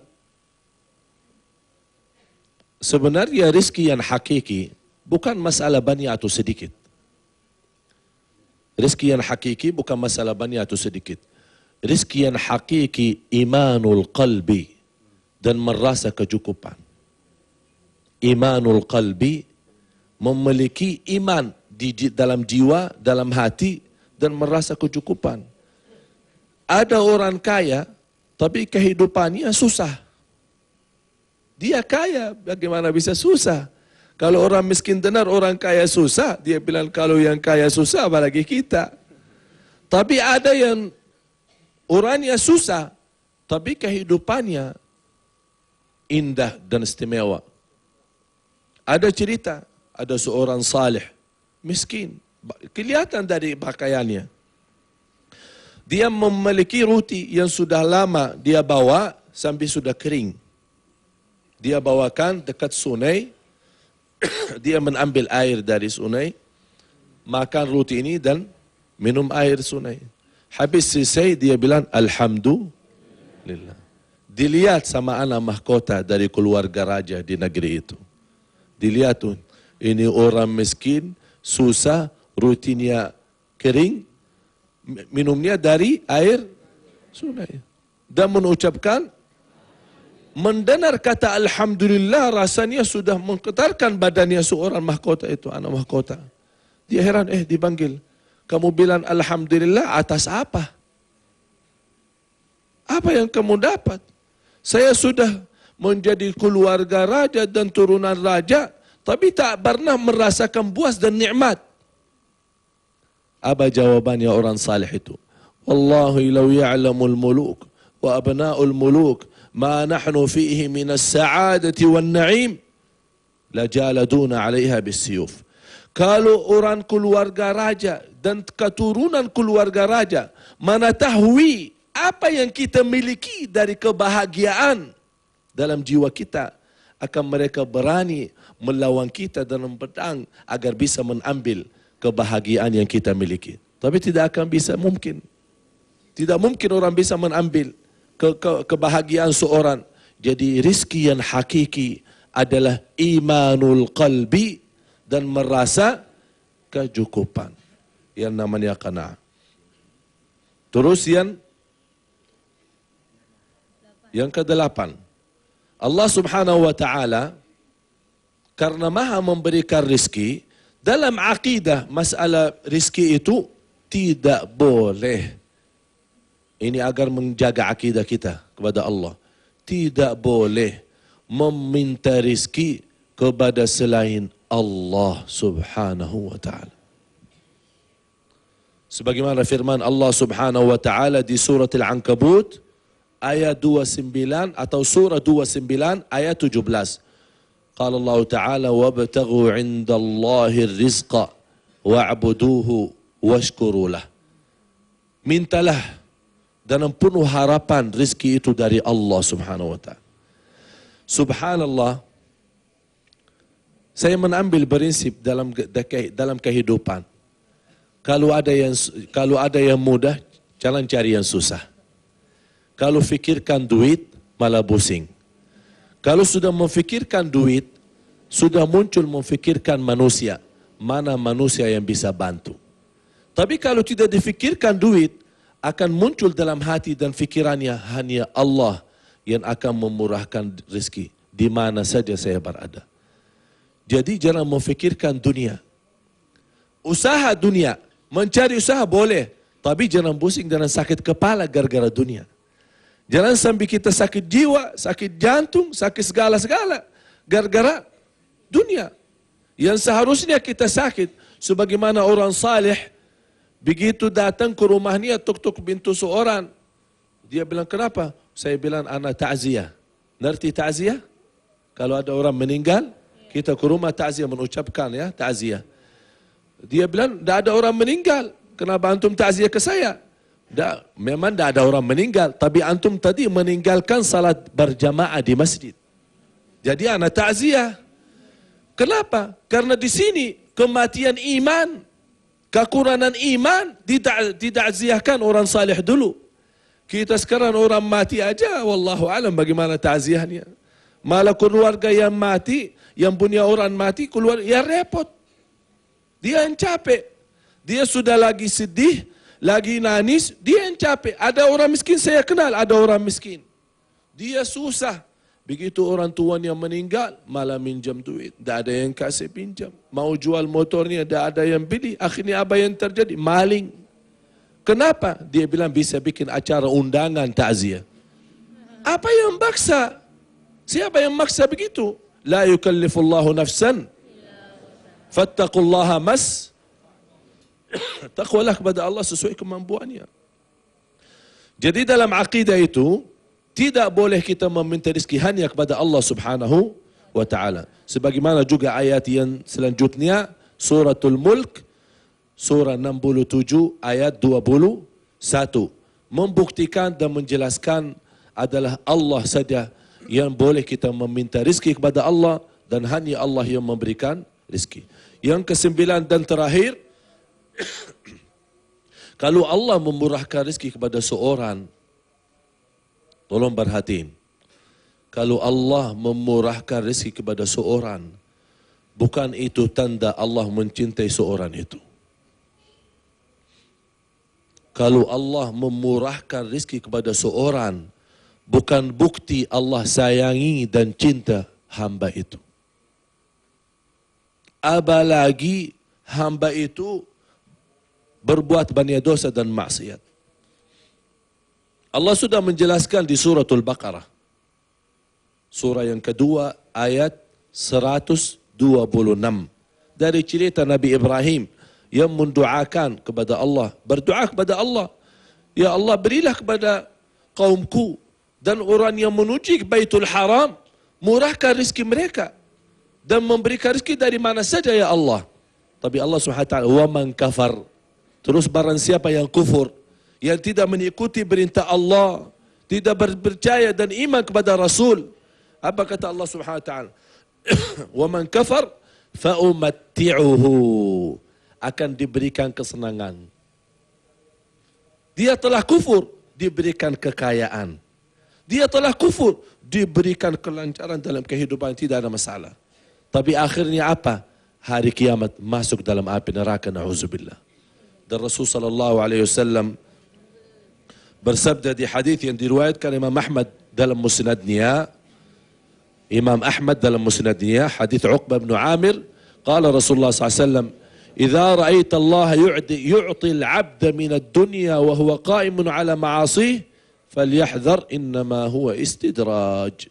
S2: sebenarnya rizki yang hakiki bukan masalah banyak atau sedikit. Rizki yang hakiki bukan masalah banyak atau sedikit. Rizki yang hakiki imanul qalbi dan merasa kecukupan. Imanul qalbi, memiliki iman di dalam jiwa, dalam hati dan merasa kecukupan. Ada orang kaya tapi kehidupannya susah. Dia kaya, bagaimana bisa susah? Kalau orang miskin dengar orang kaya susah, dia bilang kalau yang kaya susah, apalagi kita. Tapi ada yang orangnya susah, tapi kehidupannya indah dan istimewa. Ada cerita, ada seorang salih, miskin, kelihatan dari pakaiannya. Dia memiliki roti yang sudah lama dia bawa sampai sudah kering. Dia bawakan dekat sungai, dia mengambil air dari sungai, makan roti ini dan minum air sungai. Habis selesai dia bilang Alhamdulillah. Dilihat sama anak mahkota dari keluarga raja di negeri itu. Dilihat tuh, ini orang miskin, susah, rotinya kering, minumnya dari air sungai. Dan mengucapkan, mendengar kata Alhamdulillah, rasanya sudah menggetarkan badannya seorang mahkota itu, anak mahkota. Dia heran, dipanggil. Kamu bilang Alhamdulillah atas apa? Apa yang kamu dapat? Saya sudah menjadi keluarga raja dan turunan raja, tapi tak pernah merasakan puas dan nikmat. Apa jawabannya orang salih itu? Wallahi law ya'lamul muluk wa abna'ul muluk ma nahnu fihi minas sa'adati wan na'im la jaladuna 'alaiha bisiyuf. Kalau orang keluarga raja dan keturunan keluarga raja mengetahui apa yang kita miliki dari kebahagiaan dalam jiwa kita, akan mereka berani melawan kita dalam pedang agar bisa mengambil kebahagiaan yang kita miliki. Tapi tidak akan bisa mungkin. Tidak mungkin orang bisa mengambil kebahagiaan seorang. Jadi rizki yang hakiki adalah imanul qalbi dan merasa kecukupan. Yang namanya qanaah. Terus yang ke-8. Allah Subhanahu wa ta'ala karena maha memberikan rizki, dalam akidah masalah rizki itu tidak boleh. Ini agar menjaga akidah kita kepada Allah. Tidak boleh meminta rizki kepada selain Allah Subhanahu wa ta'ala. Sebagaimana firman Allah Subhanahu wa ta'ala di surat Al-Ankabut ayat 29 atau surah 29 ayat 17. Qala Allah Ta'ala wabtaghu 'indallahi ar-rizqa wa'buduhu washkuru lah. Mintalah dengan penuh harapan rizki itu dari Allah Subhanahu wa ta'ala. Subhanallah, saya mengambil prinsip dalam kehidupan. Kalau ada yang mudah, jangan cari yang susah. Kalau fikirkan duit, malah pusing. Kalau sudah memfikirkan duit, sudah muncul memfikirkan manusia. Mana manusia yang bisa bantu. Tapi kalau tidak difikirkan duit, akan muncul dalam hati dan fikirannya hanya Allah yang akan memurahkan rezeki di mana saja saya berada. Jadi jangan memfikirkan dunia. Usaha dunia, mencari usaha boleh, tapi jangan pusing dan sakit kepala gara-gara dunia. Jangan sampai kita sakit jiwa, sakit jantung, sakit segala-segala gara-gara dunia. Yang seharusnya kita sakit sebagaimana orang saleh begitu datang ke rumahnya tuk-tuk pintu seorang. Dia bilang, "Kenapa?" Saya bilang, "Ana ta'ziyah." Ngerti ta'ziyah? Kalau ada orang meninggal, kita ke rumah ta'ziyah mengucapkan ya, ta'ziyah. Dia bilang, "Tidak ada orang meninggal. Kenapa antum ta'ziyah ke saya?" Memang tidak ada orang meninggal, tapi antum tadi meninggalkan salat berjamaah di masjid. Jadi ana ta'ziyah. Kenapa? Karena di sini kematian iman, kekurangan iman dita'ziyahkan orang saleh dulu. Kita sekarang orang mati aja, wallahu alam bagaimana ta'ziyahnya. Malah keluarga yang mati, yang punya orang mati keluar, ya repot. Dia yang capek. Dia sudah lagi sedih, lagi nangis, dia yang capek. Ada orang miskin saya kenal, ada orang miskin. Dia susah. Begitu orang tuanya meninggal, malah minjam duit. Tidak ada yang kasih pinjam. Mau jual motornya, tidak ada yang beli. Akhirnya apa yang terjadi? Maling. Kenapa? Dia bilang bisa bikin acara undangan ta'ziyah. Apa yang maksa? Siapa yang maksa begitu? La yukallifullahu nafsan. Fattaqullaha mas. Takwalah kepada Allah sesuai kemampuannya. Jadi dalam akidah itu, tidak boleh kita meminta rezeki hanya kepada Allah Subhanahu wa ta'ala. Sebagaimana juga ayat yang selanjutnya, suratul Mulk, surah 67 ayat 21. Membuktikan dan menjelaskan adalah Allah saja yang boleh kita meminta rezeki kepada Allah dan hanya Allah yang memberikan rezeki. Yang ke-9 dan terakhir, kalau Allah memurahkan rezeki kepada seorang, tolong perhatiin. Kalau Allah memurahkan rezeki kepada seorang, bukan itu tanda Allah mencintai seorang itu. Kalau Allah memurahkan rezeki kepada seorang, bukan bukti Allah sayangi dan cinta hamba itu. Apalagi hamba itu berbuat banyak dosa dan maksiat. Allah sudah menjelaskan di suratul Baqarah. Surah yang kedua ayat 127. Dari cerita Nabi Ibrahim yang mendoakan kepada Allah, berdoa kepada Allah, ya Allah berilah kepada kaumku dan orang yang menuju ke Baitul Haram, murahkan rezeki mereka dan memberikan rezeki dari mana saja ya Allah. Tapi Allah SWT, wa man kafar, terus barang siapa yang kufur, yang tidak mengikuti perintah Allah, tidak percaya dan iman kepada Rasul, apa kata Allah SWT? Wa man kafar fa'umatti'uhu, akan diberikan kesenangan. Dia telah kufur, diberikan kekayaan. Dia telah kufur, diberikan kelancaran dalam kehidupan, tidak ada masalah. Tapi akhirnya apa? Hari kiamat masuk dalam api neraka, na'udzubillah. Dan Rasul sallallahu alaihi wasallam bersabda di hadis yang diriwayatkan Imam Ahmad dalam musnadnya, hadis Uqbah bin Amir, qala Rasulullah sallallahu alaihi wasallam, "Idza ra'aita Allah yu'ti al-'abda min ad-dunya wa huwa qa'imun 'ala ma'asih, falyahdhar innama huwa istidraj."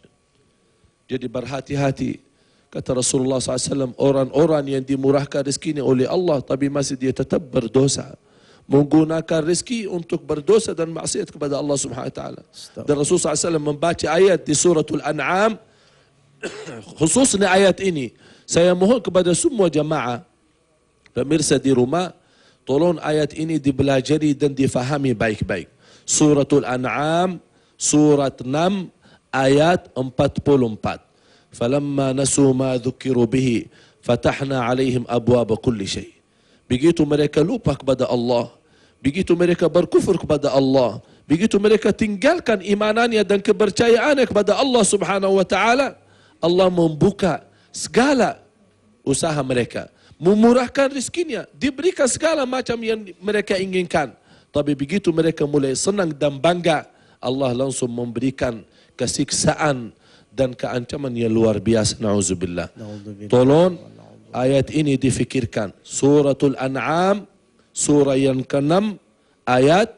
S2: Jadi berhati-hati, kata Rasulullah SAW, orang-orang yang dimurahkan rezekinya oleh Allah tapi masih dia tetap berdosa, menggunakan rezeki untuk berdosa dan maksiat kepada Allah Subhanahu wa taala. Dan Rasulullah SAW membaca ayat di suratul An'am, khususnya ayat ini. Saya mohon kepada semua jamaah pemirsa di rumah, tolong ayat ini dipelajari dan difahami baik-baik. Suratul An'am, surat 6, ayat 44. Falamma nasu ma dzukiru bihi, fatahna alaihim abwaaba kulli syai. Begitu mereka lupa kepada Allah, begitu mereka berkufur kepada Allah, begitu mereka tinggalkan imanannya dan kepercayaannya kepada Allah Subhanahu wa taala, Allah membuka segala usaha mereka, memurahkan rezekinya, diberikan segala macam yang mereka inginkan. Tapi begitu mereka mulai senang dan bangga, Allah langsung memberikan kesiksaan dan keancaman yang luar biasa. Na'udzubillah. Tolong ayat ini difikirkan. Suratul An'am, surah yang ke-6, ayat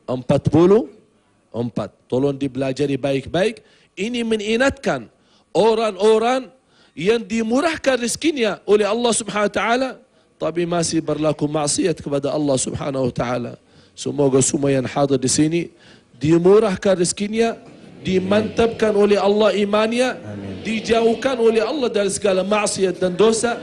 S2: 44. Tolong dipelajari baik-baik. Ini mengingatkan orang-orang yang dimurahkan rezekinya oleh Allah Subhanahu wa taala tapi masih berlaku maksiat kepada Allah Subhanahu wa taala. Semoga semua yang hadir di sini dimurahkan rezekinya, dimantapkan oleh Allah imannya, dijauhkan oleh Allah dari segala maksiat dan dosa.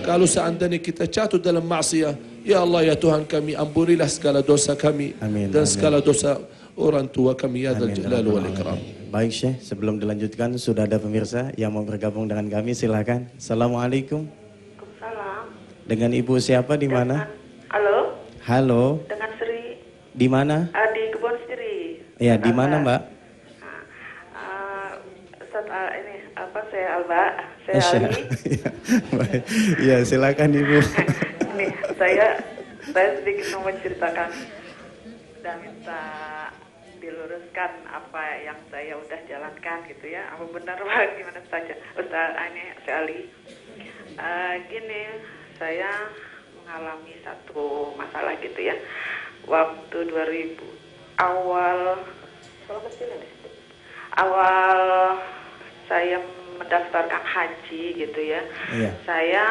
S2: Kalau seandainya kita jatuh dalam maksiat, ya Allah ya Tuhan kami, ampunilah segala dosa kami dan segala dosa orang tua kami, ya Dzal Jalali wal Ikram.
S1: Baik Syekh, sebelum dilanjutkan sudah ada pemirsa yang mau bergabung dengan kami, silakan. Assalamualaikum.
S3: Waalaikumsalam.
S1: Dengan Ibu siapa di mana?
S3: Halo.
S1: Halo.
S3: Dengan Sri.
S1: Di mana?
S3: Di Kebon Siri.
S1: Ya, di mana Mbak?
S3: Ustaz, ini apa, saya Alba, saya Ali.
S1: Ya, silakan Ibu.
S3: Ini saya sedikit mau menceritakan dan minta diluruskan apa yang saya udah jalankan gitu ya. Apa benar Pak, gimana saja. Ustaz, ini saya Ali. Gini, saya mengalami satu masalah gitu ya. Waktu 2000 awal saya mendaftarkan haji gitu ya. Iya. Saya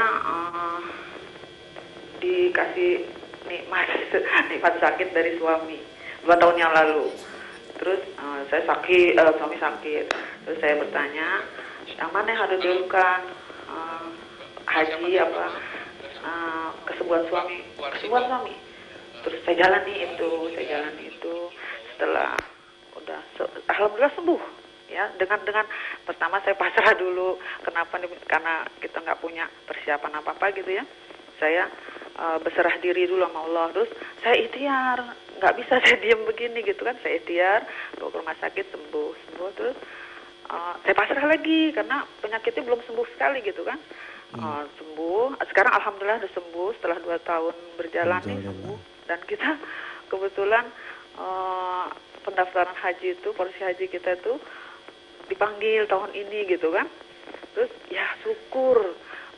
S3: dikasih nikmat sakit dari suami 2 tahun yang lalu. Terus saya sakit, suami sakit. Terus saya bertanya, yang mana yang harus dilakukan, haji apa kesembuhan suami? Terus saya jalani itu. Setelah udah alhamdulillah sembuh ya, dengan pertama saya pasrah dulu. Kenapa? Karena kita nggak punya persiapan apa gitu ya. Saya berserah diri dulu sama Allah. Terus saya ikhtiar, nggak bisa saya diam begini gitu kan. Saya ikhtiar, bawa ke rumah sakit, sembuh. Terus saya pasrah lagi karena penyakitnya belum sembuh sekali gitu kan. Sembuh. Sekarang alhamdulillah udah sembuh setelah 2 tahun berjalan nih, sembuh. Dan kita kebetulan pendaftaran haji itu, polisi haji kita itu dipanggil tahun ini gitu kan. Terus ya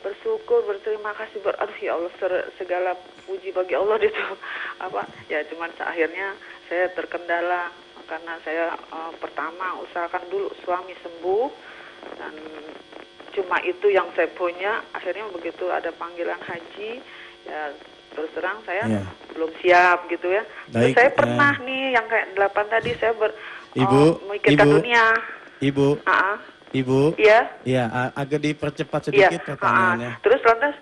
S3: bersyukur, berterima kasih, aduh ya Allah, segala puji bagi Allah itu apa ya. Cuman akhirnya saya terkendala karena saya pertama usahakan dulu suami sembuh, Dan cuma itu yang saya punya. Akhirnya begitu ada panggilan haji, ya terus terang saya belum siap gitu ya. Terus saya pernah nih yang kayak 8 tadi saya memikirkan dunia.
S1: Ibu, iya, agak dipercepat sedikit pertanyaannya.
S3: Terus lantas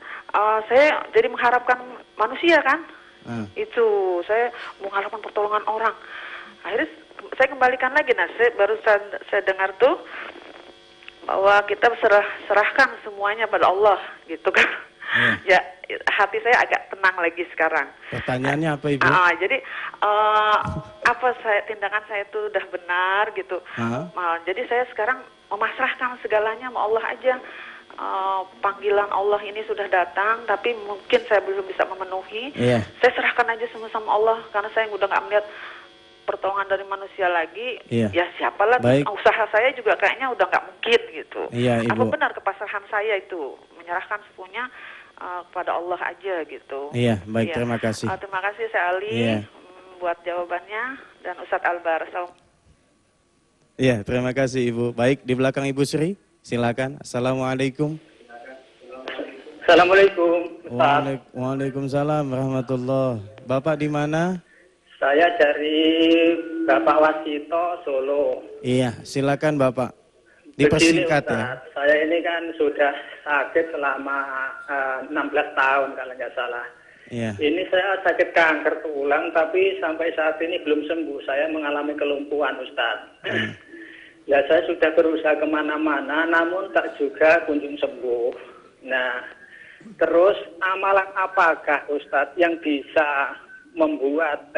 S3: saya jadi mengharapkan manusia kan, itu saya mengharapkan pertolongan orang. Akhirnya saya kembalikan lagi, saya dengar tuh bahwa kita serahkan semuanya pada Allah gitu kan. Ya hati saya agak tenang lagi sekarang.
S1: Pertanyaannya apa Ibu?
S3: Jadi tindakan saya itu udah benar gitu. Jadi saya sekarang memasrahkan segalanya sama Allah aja. Panggilan Allah ini sudah datang, tapi mungkin saya belum bisa memenuhi. Saya serahkan aja semua sama Allah, karena saya udah nggak melihat pertolongan dari manusia lagi. Ya siapa lagi? Usaha saya juga kayaknya udah nggak mungkin gitu. Apa benar kepasrahan saya itu menyerahkan semuanya kepada Allah aja gitu.
S1: Baik, terima kasih.
S3: Terima kasih Saya Ali buat jawabannya, dan Ustadz Albar.
S1: Terima kasih Ibu. Baik, di belakang Ibu Sri, silakan. Assalamualaikum.
S4: Assalamualaikum.
S1: Waalaikumsalam warahmatullahi. Bapak di mana?
S4: Saya dari Bapak Wasito, Solo.
S1: Silakan Bapak. Dipersingkat ya.
S4: Saya ini kan sudah sakit selama 16 tahun kalau nggak salah. Ini saya sakit kanker tulang, tapi sampai saat ini belum sembuh. Saya mengalami kelumpuhan, Ustaz. Ya saya sudah berusaha kemana-mana, namun tak juga kunjung sembuh. Nah, terus amalan apakah Ustaz yang bisa membuat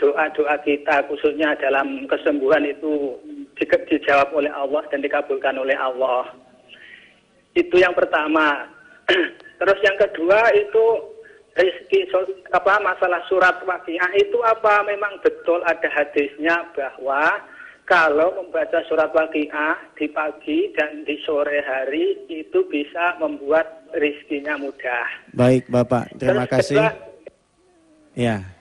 S4: doa-doa kita khususnya dalam kesembuhan itu dijawab oleh Allah dan dikabulkan oleh Allah? Itu yang pertama. Terus yang kedua itu masalah surat Waqiah itu apa memang betul ada hadisnya bahwa kalau membaca surat Waqiah di pagi dan di sore hari itu bisa membuat rizkinya mudah.
S1: Baik Bapak, terima kasih.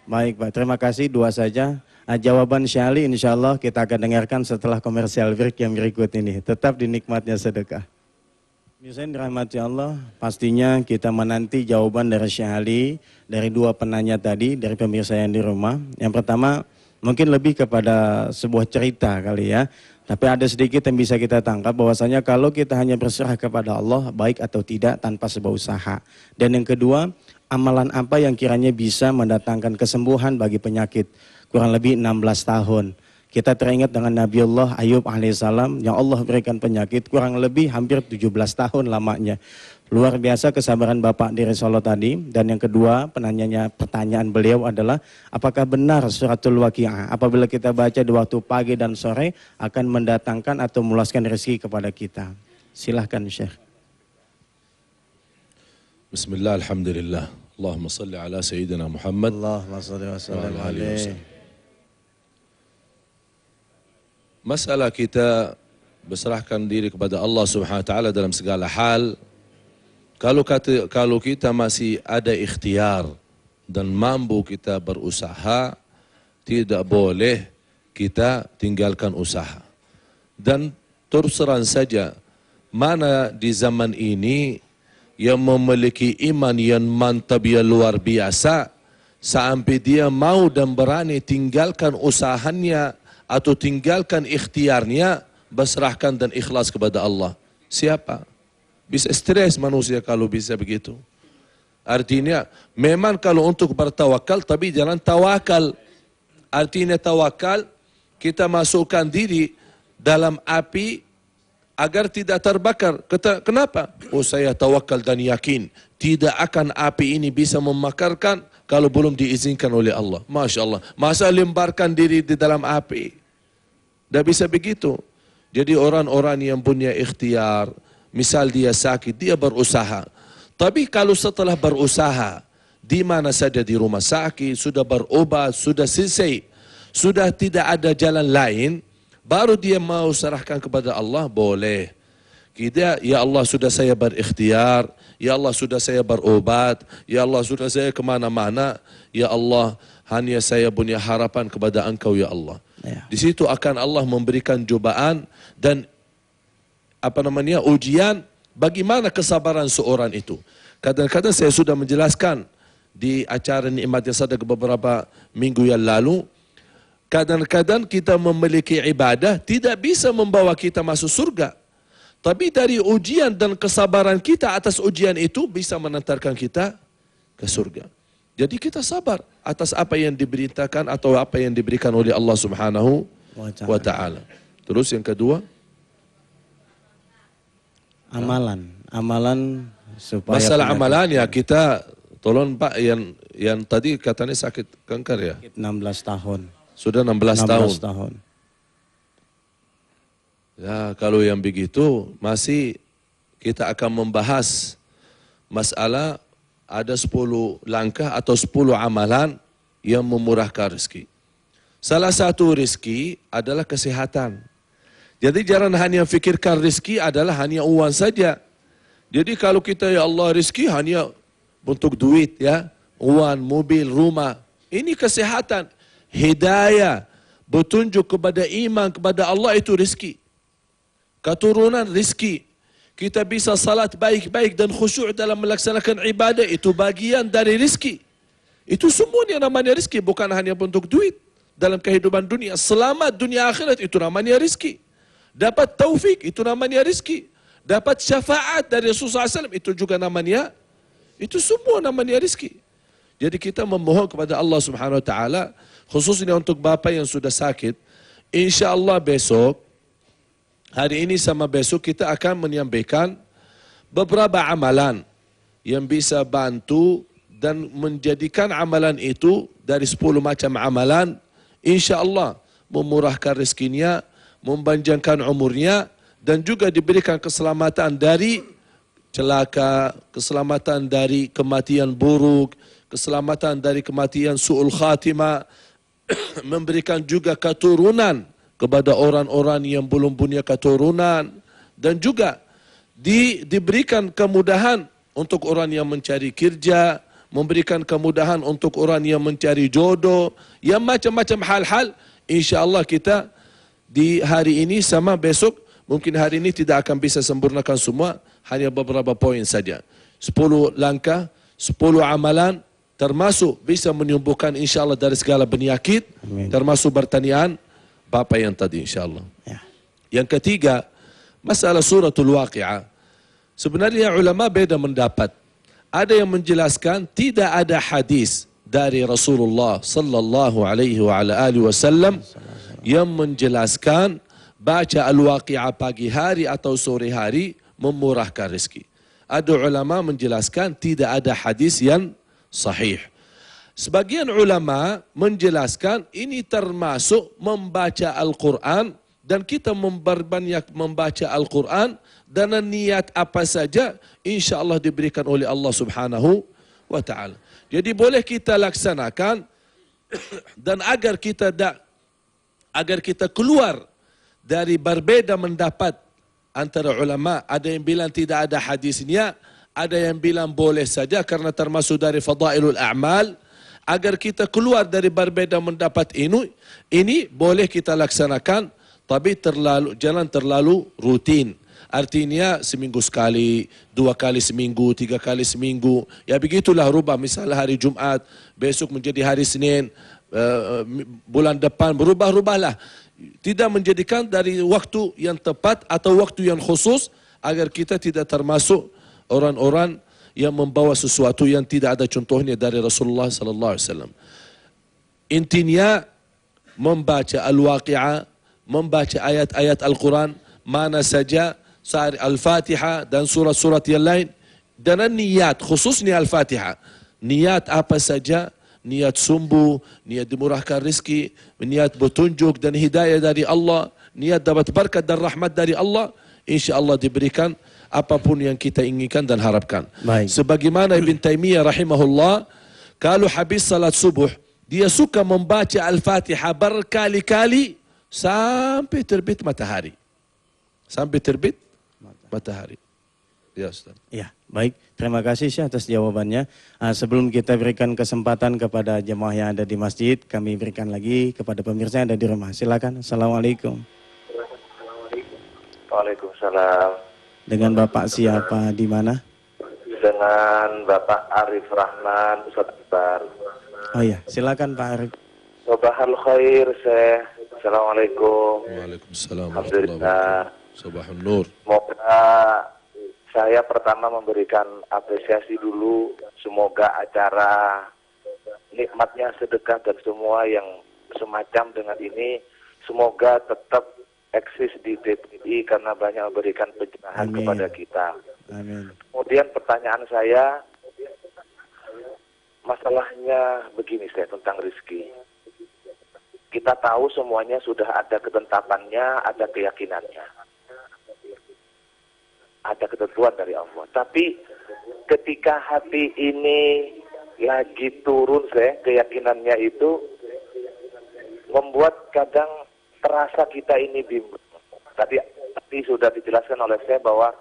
S1: Baik Pak, terima kasih. Dua saja. Jawaban Syali insya Allah kita akan dengarkan setelah komersial break yang berikut ini. Tetap di nikmatnya sedekah. Misalnya dirahmati Allah, pastinya kita menanti jawaban dari Syali, dari dua penanya tadi, dari pemirsa yang di rumah. Yang pertama, mungkin lebih kepada sebuah cerita kali ya. Tapi ada sedikit yang bisa kita tangkap bahwasanya kalau kita hanya berserah kepada Allah, baik atau tidak tanpa sebuah usaha. Dan yang kedua, amalan apa yang kiranya bisa mendatangkan kesembuhan bagi penyakit. Kurang lebih 16 tahun. Kita teringat dengan Nabiullah Ayub alaihissalam yang Allah berikan penyakit kurang lebih hampir 17 tahun lamanya. Luar biasa kesabaran Bapak di Solo tadi. Dan yang kedua pertanyaan beliau adalah apakah benar suratul Waqiah apabila kita baca di waktu pagi dan sore akan mendatangkan atau meluaskan rezeki kepada kita. Silahkan Syekh.
S2: Bismillah, alhamdulillah. Allahumma salli ala Sayyidina Muhammad.
S1: Allahumma salli wa sallim alaihi.
S2: Masalah kita berserahkan diri kepada Allah Subhanahu wa taala dalam segala hal. Kalau kita masih ada ikhtiar dan mampu kita berusaha, tidak boleh kita tinggalkan usaha. Dan terus terang saja, mana di zaman ini yang memiliki iman yang mantap yang luar biasa sampai dia mau dan berani tinggalkan usahanya atau tinggalkan ikhtiarnya, berserahkan dan ikhlas kepada Allah. Siapa? Bisa stres manusia kalau bisa begitu. Artinya memang kalau untuk bertawakal, tapi jangan tawakal. Artinya tawakal kita masukkan diri dalam api agar tidak terbakar. Kenapa? Saya tawakal dan yakin tidak akan api ini bisa memakarkan kalau belum diizinkan oleh Allah. Masya Allah. Masa lemparkan diri di dalam api? Tidak bisa begitu. Jadi orang-orang yang punya ikhtiar, misal dia sakit, dia berusaha. Tapi kalau setelah berusaha, di mana saja di rumah sakit, sudah berobat, sudah selesai, sudah tidak ada jalan lain, baru dia mau serahkan kepada Allah, boleh. Kita, ya Allah sudah saya berikhtiar, ya Allah sudah saya berobat, ya Allah sudah saya kemana-mana, ya Allah hanya saya punya harapan kepada Engkau ya Allah. Di situ akan Allah memberikan cobaan dan ujian bagaimana kesabaran seorang itu. Kadang-kadang saya sudah menjelaskan di acara Nikmat yang Sadaq beberapa minggu yang lalu, kadang-kadang kita memiliki ibadah tidak bisa membawa kita masuk surga. Tapi dari ujian dan kesabaran kita atas ujian itu bisa mengantarkan kita ke surga. Jadi kita sabar atas apa yang diberitakan atau apa yang diberikan oleh Allah Subhanahu wa Ta'ala. Terus yang kedua, amalan supaya
S1: masalah
S2: amalan ya, kita tolong Pak yang tadi katanya sakit kanker ya.
S1: 16 tahun.
S2: Sudah 16
S1: tahun.
S2: Ya, kalau yang begitu masih kita akan membahas masalah ada 10 langkah atau 10 amalan yang memurahkan rezeki. Salah satu rezeki adalah kesehatan. Jadi jangan hanya fikirkan rezeki adalah hanya uang saja. Jadi kalau kita ya Allah rezeki hanya untuk duit ya, uang, mobil, rumah. Ini kesehatan, hidayah, bertunjuk kepada iman kepada Allah itu rezeki. Keturunan rezeki. Kita bisa salat baik-baik dan khusyuk dalam melaksanakan ibadah, itu bagian dari rezeki. Itu semuanya namanya rezeki, bukan hanya bentuk duit dalam kehidupan dunia. Selamat dunia akhirat itu namanya rezeki. Dapat taufik itu namanya rezeki. Dapat syafaat dari Rasulullah SAW itu juga namanya, itu semua namanya rezeki. Jadi kita memohon kepada Allah Subhanahu Wa Taala, khususnya untuk bapa yang sudah sakit. InsyaAllah besok, hari ini sama besok kita akan menyampaikan beberapa amalan yang bisa bantu dan menjadikan amalan itu dari 10 macam amalan, InsyaAllah memurahkan rezekinya, mempanjangkan umurnya, dan juga diberikan keselamatan dari celaka, keselamatan dari kematian buruk, keselamatan dari kematian su'ul khatimah, memberikan juga keturunan kepada orang-orang yang belum punya keturunan, dan juga diberikan kemudahan untuk orang yang mencari kerja, memberikan kemudahan untuk orang yang mencari jodoh, yang macam-macam hal-hal. InsyaAllah kita di hari ini sama besok, mungkin hari ini tidak akan bisa sempurnakan semua, hanya beberapa poin saja. 10 langkah, 10 amalan, termasuk bisa menyembuhkan insyaAllah dari segala penyakit, termasuk pertanian Bapak yang tadi insyaAllah. Ya. Yang ketiga, masalah suratul Waqi'ah. Sebenarnya ulama beda mendapat. Ada yang menjelaskan tidak ada hadis dari Rasulullah sallallahu alaihi wasallam yang menjelaskan baca Al-Waqi'ah pagi hari atau sore hari memurahkan rezeki. Ada ulama menjelaskan tidak ada hadis yang sahih. Sebagian ulama menjelaskan ini termasuk membaca Al-Quran, dan kita memperbanyak membaca Al-Quran dan niat apa saja insyaAllah diberikan oleh Allah Subhanahu wa Ta'ala. Jadi boleh kita laksanakan dan agar kita keluar dari berbeda mendapat antara ulama. Ada yang bilang tidak ada hadisnya, ada yang bilang boleh saja karena termasuk dari fadailul a'mal. Agar kita keluar dari berbeda mendapat ini boleh kita laksanakan, tapi jangan terlalu rutin. Artinya seminggu sekali, 2 kali seminggu, 3 kali seminggu. Ya begitulah rubah. Misalnya hari Jumat, besok menjadi hari Senin, bulan depan berubah-ubahlah. Tidak menjadikan dari waktu yang tepat atau waktu yang khusus, agar kita tidak termasuk orang-orang yang membawa sesuatu yang tidak ada contohnya dari Rasulullah sallallahu alaihi wasallam. Intinya membaca Al-Waqi'ah, membaca ayat-ayat Al-Quran mana saja, Al-Fatihah dan surat-surat yang lain, dan niat khususnya Al-Fatihah. Niat apa saja, niat sembuh, niat dimurahkan rezeki, niat petunjuk dan hidayah dari Allah, niat dapat berkat dan rahmat dari Allah, insyaAllah diberikan apapun yang kita inginkan dan harapkan. Baik. Sebagaimana Ibn Taymiyah rahimahullah, kalau habis salat subuh, dia suka membaca Al-Fatihah berkali-kali sampai terbit matahari. Sampai terbit matahari. Ya Ustaz. Ya, baik. Terima kasih Syekh atas jawabannya. Sebelum kita berikan kesempatan kepada jemaah yang ada di masjid, kami berikan lagi kepada pemirsa yang ada di rumah. Silakan. Assalamualaikum.
S5: Waalaikumsalam.
S1: Dengan Bapak siapa, di mana?
S5: Dengan Bapak Arif Rahman, Ustaz Akbar.
S1: Oh ya, silakan Pak Arif.
S5: Sobahal khair, Syekh. Assalamualaikum.
S2: Waalaikumsalam.
S5: Alhamdulillah.
S2: Sobahun nur.
S5: Semoga saya pertama memberikan apresiasi dulu. Semoga acara nikmatnya sedekah dan semua yang semacam dengan ini semoga tetap eksis di TPI karena banyak memberikan pencerahan kepada kita.
S1: Amin.
S5: Kemudian pertanyaan saya, masalahnya begini saya tentang rezeki. Kita tahu semuanya sudah ada ketetapannya, ada keyakinannya. Ada ketentuan dari Allah. Tapi ketika hati ini lagi turun saya, keyakinannya itu membuat kadang terasa kita ini bimbang. Tadi sudah dijelaskan oleh saya bahwa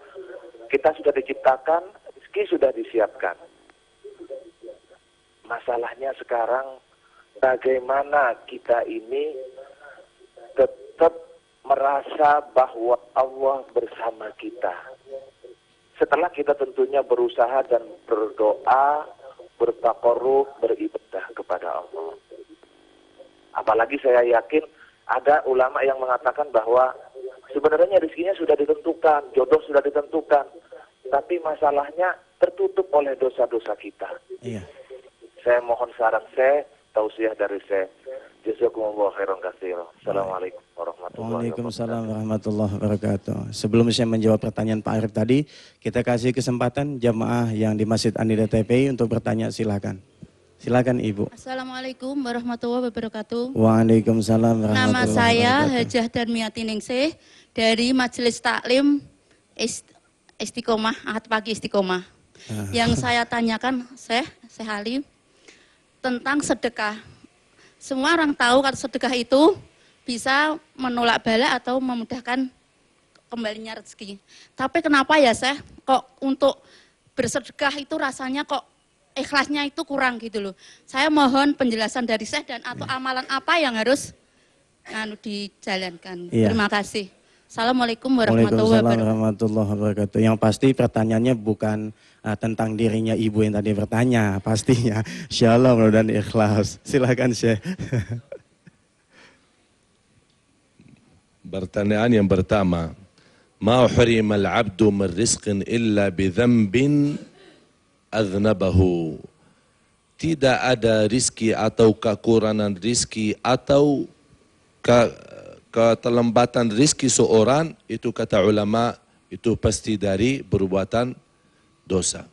S5: kita sudah diciptakan, rezeki sudah disiapkan. Masalahnya sekarang bagaimana kita ini tetap merasa bahwa Allah bersama kita. Setelah kita tentunya berusaha dan berdoa, bertakarruf, beribadah kepada Allah. Apalagi saya yakin ada ulama yang mengatakan bahwa sebenarnya rezekinya sudah ditentukan, jodoh sudah ditentukan, tapi masalahnya tertutup oleh dosa-dosa kita.
S1: Iya.
S5: Saya mohon saran saya, tausiah dari saya. Jazakumullah khairan katsiran. Assalamualaikum warahmatullahi wabarakatuh.
S1: Waalaikumsalam warahmatullahi wabarakatuh. Sebelum saya menjawab pertanyaan Pak Arif tadi, kita kasih kesempatan jamaah yang di Masjid An-Nida TPI untuk bertanya, silakan. Silakan Ibu.
S6: Assalamualaikum warahmatullahi wabarakatuh.
S1: Waalaikumsalam warahmatullahi
S6: Nama saya
S1: wabarakatuh.
S6: Hajah Darmiati Ningsih dari Majelis Taklim Istiqomah, Ahad Pagi Istiqomah. Yang saya tanyakan, Syekh Halim, tentang sedekah. Semua orang tahu kalau sedekah itu bisa menolak bala atau memudahkan kembalinya rezeki. Tapi kenapa ya Syekh, kok untuk bersedekah itu rasanya kok ikhlasnya itu kurang gitu loh. Saya mohon penjelasan dari Syekh dan atau amalan apa yang harus dijalankan.
S1: Iya.
S6: Terima kasih. Assalamualaikum warahmatullahi
S1: wabarakatuh. Yang pasti pertanyaannya bukan tentang dirinya Ibu yang tadi bertanya, pastinya. Insyaallah mudah-mudahan ikhlas. Silakan Syekh.
S2: Pertanyaan yang pertama, ma hurimal 'abdu min rizqin illa bi dhanbin aznabahu. Tidak ada rizki atau kekurangan rizki atau keterlambatan rizki seorang, itu kata ulama, itu pasti dari perbuatan dosa.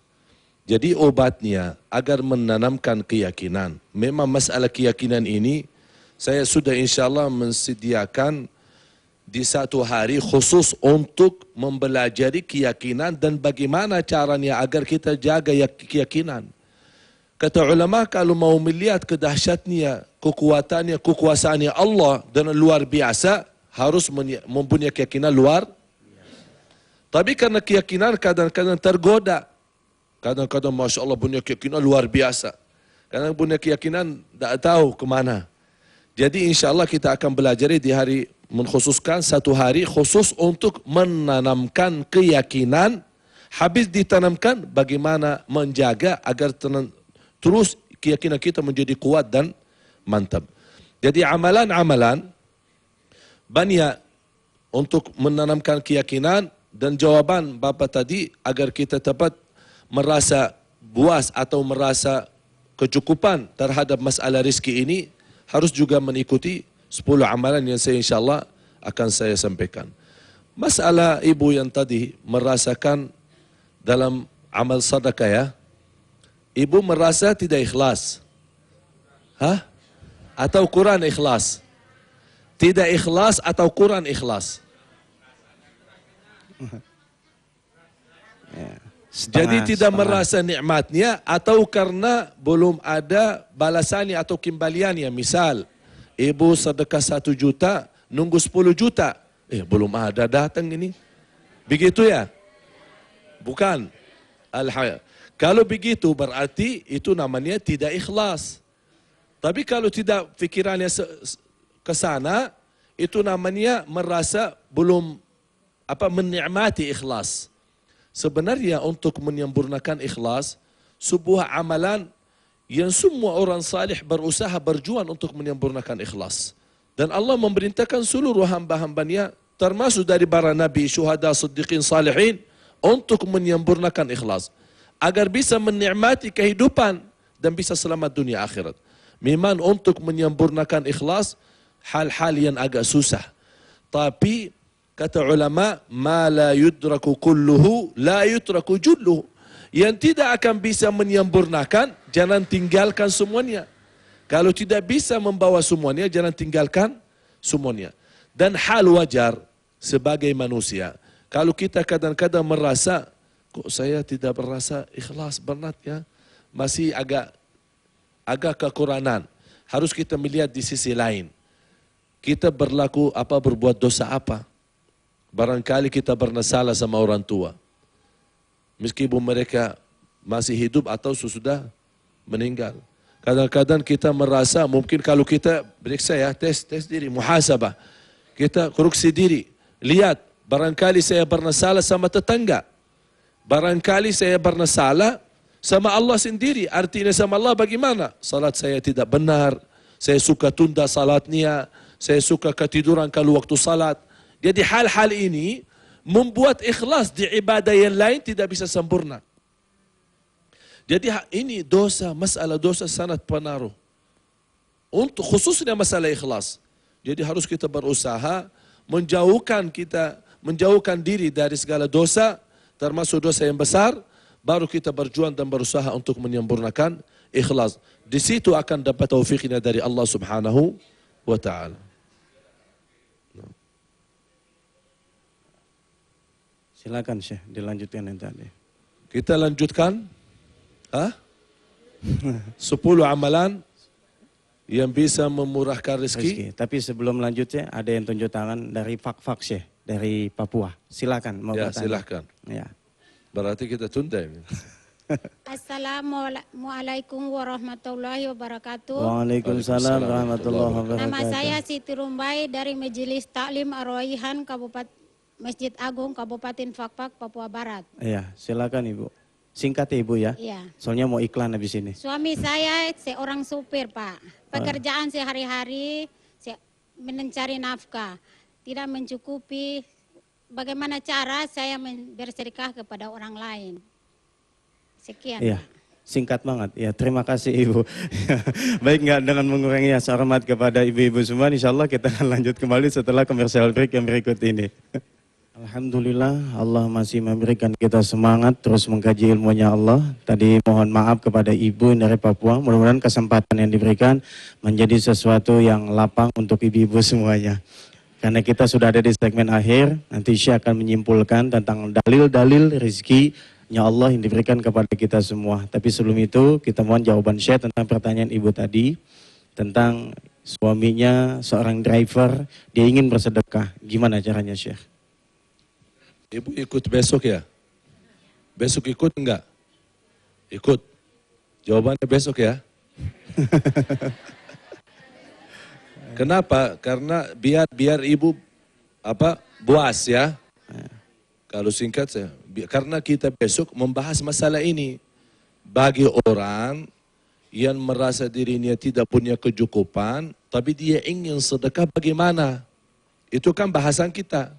S2: Jadi obatnya agar menanamkan keyakinan. Memang masalah keyakinan ini saya sudah insyaAllah mensediakan di satu hari khusus untuk mempelajari keyakinan dan bagaimana caranya agar kita jaga keyakinan. Kata ulama, kalau mau melihat kedahsyatnya, kekuatannya, kekuasaannya Allah dan luar biasa, harus mempunyai keyakinan luar. Tapi karena keyakinan kadang-kadang tergoda. Kadang-kadang Masya Allah punya keyakinan luar biasa. Kadang punya keyakinan tak tahu kemana. Jadi insya Allah kita akan belajar di hari, mengkhususkan satu hari khusus untuk menanamkan keyakinan. Habis ditanamkan, bagaimana menjaga agar terus keyakinan kita menjadi kuat dan mantap. Jadi amalan-amalan banyak untuk menanamkan keyakinan, dan jawaban Bapak tadi agar kita dapat merasa puas atau merasa kecukupan terhadap masalah rezeki ini, harus juga mengikuti 10 amalan yang saya insyaAllah akan saya sampaikan. Masalah ibu yang tadi merasakan dalam amal sedekah ya, ibu merasa tidak ikhlas. Hah? Atau kurang ikhlas? Tidak ikhlas atau kurang ikhlas? Jadi tidak merasa nikmatnya atau karena belum ada balasannya atau kembaliannya. Misal, ibu sedekah 1 juta, nunggu 10 juta. Belum ada datang ini. Begitu ya? Bukan. Kalau begitu berarti itu namanya tidak ikhlas. Tapi kalau tidak pikirannya ke sana, itu namanya merasa belum menikmati ikhlas. Sebenarnya untuk menyempurnakan ikhlas, sebuah amalan yang semua orang salih berusaha berjuang untuk menyempurnakan ikhlas. Dan Allah memerintahkan seluruh hamba-hambanya, termasuk dari para nabi, syuhada, siddiqin, salihin, untuk menyempurnakan ikhlas. Agar bisa menikmati kehidupan dan bisa selamat dunia akhirat. Memang untuk menyempurnakan ikhlas, hal-hal yang agak susah. Tapi kata ulama, ma la yudraku kulluhu, la yudraku julluhu. Yang tidak akan bisa menyempurnakan, jangan tinggalkan semuanya. Kalau tidak bisa membawa semuanya, jangan tinggalkan semuanya. Dan hal wajar sebagai manusia, kalau kita kadang-kadang merasa, kok saya tidak merasa ikhlas berat ya, masih agak kekurangan. Harus kita melihat di sisi lain. Kita berbuat dosa apa? Barangkali kita pernah salah sama orang tua. Meskipun mereka masih hidup atau sudah meninggal. Kadang-kadang kita merasa, mungkin kalau kita periksa ya, tes diri, muhasabah. Kita koreksi diri. Lihat, barangkali saya pernah salah sama tetangga. Barangkali saya pernah salah sama Allah sendiri. Artinya sama Allah bagaimana? Salat saya tidak benar. Saya suka tunda salatnya. Saya suka ketiduran kalau waktu salat. Jadi hal-hal ini membuat ikhlas di ibadah yang lain tidak bisa sempurna. Jadi ini dosa, masalah dosa sangat penaruh. Untuk khususnya masalah ikhlas. Jadi harus kita berusaha menjauhkan diri dari segala dosa, termasuk dosa yang besar, baru kita berjuang dan berusaha untuk menyempurnakan ikhlas. Di situ akan dapat taufiknya dari Allah Subhanahu wa Ta'ala.
S1: Silakan Syekh, dilanjutkan yang tadi.
S2: Kita lanjutkan. 10 amalan yang bisa memurahkan rezeki.
S1: Tapi sebelum lanjutnya, ada yang tunjuk tangan dari Fak Syekh, dari Papua. Silakan. Mau bertanya.
S2: Silakan.
S1: Ya.
S2: Berarti kita tunda ini.
S7: Assalamualaikum warahmatullahi wabarakatuh.
S1: Waalaikumsalam warahmatullahi wabarakatuh.
S7: Nama saya Siti Rumbai dari Majelis Taklim Ar-Raihan Masjid Agung Kabupaten Fakfak, Papua Barat.
S1: Iya, silakan Ibu. Singkat ya Ibu ya.
S7: Iya.
S1: Soalnya mau iklan habis ini.
S7: Suami saya seorang supir, Pak. Pekerjaan sehari-hari mencari nafkah, tidak mencukupi. Bagaimana cara saya bersedekah kepada orang lain? Sekian.
S1: Iya. Singkat banget. Ya, terima kasih Ibu. Baik, nggak dengan mengurangi rasa hormat kepada ibu-ibu semua, insyaallah kita akan lanjut kembali setelah komersial break yang berikut ini. Alhamdulillah, Allah masih memberikan kita semangat terus mengkaji ilmunya Allah. Tadi mohon maaf kepada ibu dari Papua, mudah-mudahan kesempatan yang diberikan menjadi sesuatu yang lapang untuk ibu-ibu semuanya. Karena kita sudah ada di segmen akhir, nanti Syekh akan menyimpulkan tentang dalil-dalil rezekinya Allah yang diberikan kepada kita semua. Tapi sebelum itu, kita mohon jawaban Syekh tentang pertanyaan ibu tadi, tentang suaminya seorang driver, dia ingin bersedekah. Gimana caranya Syekh?
S2: Ibu ikut besok ya? Besok ikut enggak? Ikut. Jawabannya besok ya. Kenapa? Karena biar ibu buas ya. Kalau singkat saya, karena kita besok membahas masalah ini bagi orang yang merasa dirinya tidak punya kecukupan, tapi dia ingin sedekah bagaimana? Itu kan bahasan kita.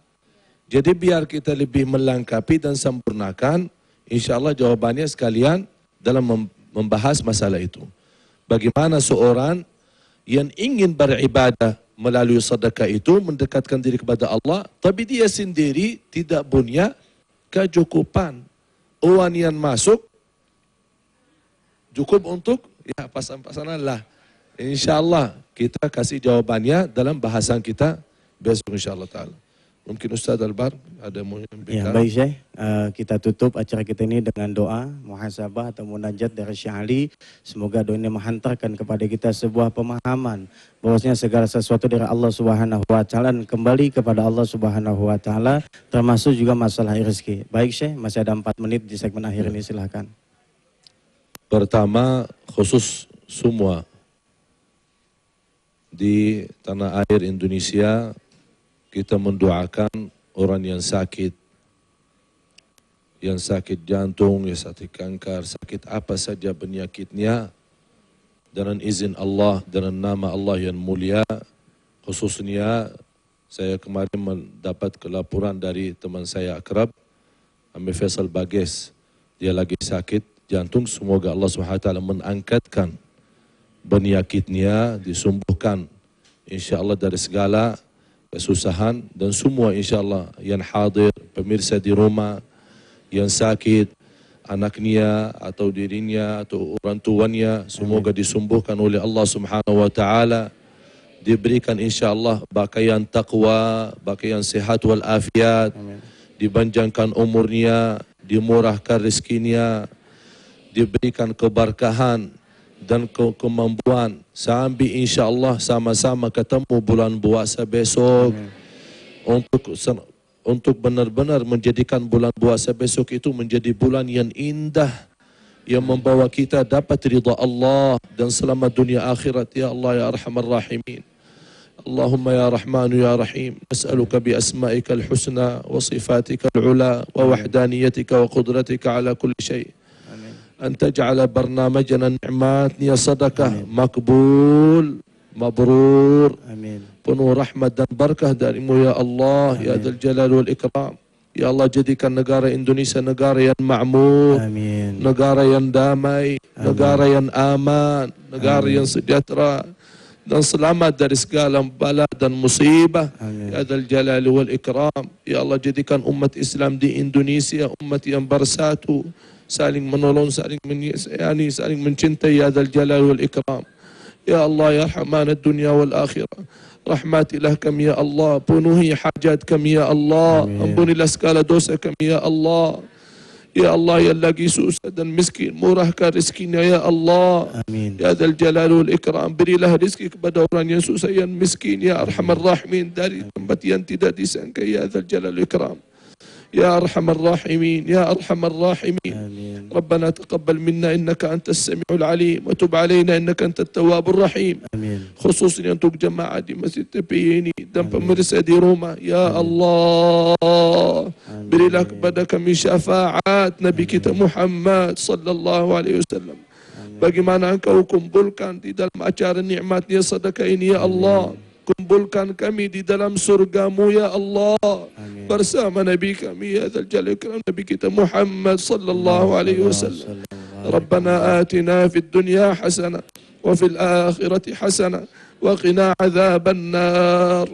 S2: Jadi biar kita lebih melengkapi dan sempurnakan, insya Allah jawabannya sekalian dalam membahas masalah itu. Bagaimana seorang yang ingin beribadah melalui sedekah itu mendekatkan diri kepada Allah, tapi dia sendiri tidak punya kecukupan. Uang yang masuk cukup untuk ya pasan-pasanan lah. Insya Allah kita kasih jawabannya dalam bahasan kita besok insya Allah ta'ala. Mungkin Ustaz Albar ada mau menyampaikan.
S1: Ya, baik Syekh, kita tutup acara kita ini dengan doa muhasabah atau munajat dari Syekh Ali. Semoga doa ini menghantarkan kepada kita sebuah pemahaman bahwasanya segala sesuatu dari Allah Subhanahu wa taala dan kembali kepada Allah Subhanahu wa taala, termasuk juga masalah rezeki. Baik Syekh, masih ada 4 menit di segmen akhir ini, silakan.
S2: Pertama, khusus semua di tanah air Indonesia, kita mendoakan orang yang sakit jantung, yang sakit kanker, sakit apa saja penyakitnya, dengan izin Allah, dengan nama Allah yang mulia. Khususnya saya kemarin mendapat kelaporan dari teman saya akrab, Amir Faisal Bages, dia lagi sakit jantung. Semoga Allah SWT mengangkatkan penyakitnya, disembuhkan insyaAllah dari segala kesusahan. Dan semua insyaAllah yang hadir, pemirsa di rumah, yang sakit, anaknya atau dirinya atau orang tuanya, semoga disembuhkan oleh Allah Subhanahu wa taala, diberikan insyaAllah pakaian taqwa, pakaian sehat wal afiat, dipanjangkan umurnya, dimurahkan rezekinya, diberikan keberkahan dan kemampuan sampai insyaAllah sama-sama ketemu bulan puasa besok. Untuk benar-benar menjadikan bulan puasa besok itu menjadi bulan yang indah, yang membawa kita dapat ridha Allah dan selamat dunia akhirat. Ya Allah ya Arhamar Rahimin. Allahumma ya Rahmanu ya Rahim, nas'aluka bi asma'ika al-husna wa sifatika al-ula wa wahdaniyatika wa qudratika ala kulli syai' an taj'ala barnamajana ni'matnya sadaqah makbul mabrur, penuh rahmat dan barakah darimu ya Allah. Ya Dzal Jalal wal Ikram. Ya Allah, jadikan negara Indonesia negara yang makmur, negara yang damai, negara yang aman, negara yang sejahtera dan selamat dari segala bala dan musibah. Ya Dzal Jalal wal Ikram. Ya Allah, jadikan umat Islam di Indonesia umat yang bersatu, saling menolong, saling menyayani, saling mencintai. Ya Dzal Jalal wal Ikram. Ya Allah ya Rahman dunia wal akhirah, rahmatilah kami ya Allah, penuhi hajat kami ya Allah, ampunilah segala dosa kami ya Allah. Ya Allah yang lagi susah dan miskin, murahkan rezekinya ya Allah. Ya Dzal Jalal wal Ikram, berilah rezeki kepada orang yang susah, yang miskin ya Arhamar Rahimin, dari tempat yang tidak disangka ya Dzal Jalal wal Ikram. يا أرحم الراحمين يا أرحم الراحمين. ربنا تقبل منا إنك أنت السميع العليم وتب علينا إنك أنت التواب الرحيم. خصوصا untuk jemaah di Masjid TPI ini dan pemirsa di rumah, ya Allah, berilah kepada kami syafaat Nabi kita Muhammad sallallahu alaihi wasallam. Bagaimana engkau kumpulkan di dalam acara nikmatnya sedekah ini ya Allah, kumpulkan kami di dalam surgamu ya Allah. Bersama Nabi kami ya Dzal Jalali wal Ikram, Nabi kita Muhammad sallallahu alaihi wasallam. Rabbana atina fid dunya hasanah wa fil akhirati hasanah wa qina adzaban nar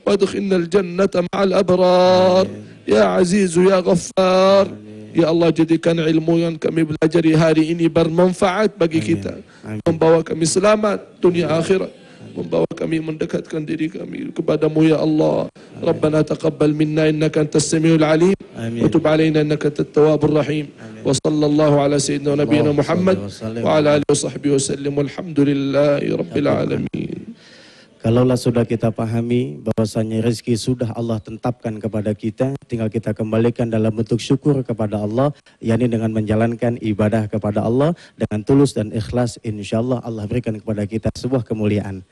S2: وادخلنا الجنة مع الأبرار يا عزيز يا غفار. Ya Allah, jadikan ilmu yang kami belajar hari ini bermanfaat bagi kita, membawa kami selamat dunia akhirat, membawa kami mendekatkan diri kami kepadamu ya Allah. Rabbana taqabbal minna innaka antas samiul alim wa tub alaina innaka antat tawwabur rahim. Wa sallallahu ala sayyidina nabiyina Muhammad wa ala alihi wa sahbihi wasallam walhamdulillahi rabbil alamin.
S1: Kalaulah sudah kita pahami bahwasanya rezeki sudah Allah tetapkan kepada kita, tinggal kita kembalikan dalam bentuk syukur kepada Allah, yakni dengan menjalankan ibadah kepada Allah dengan tulus dan ikhlas, insyaallah Allah berikan kepada kita sebuah kemuliaan.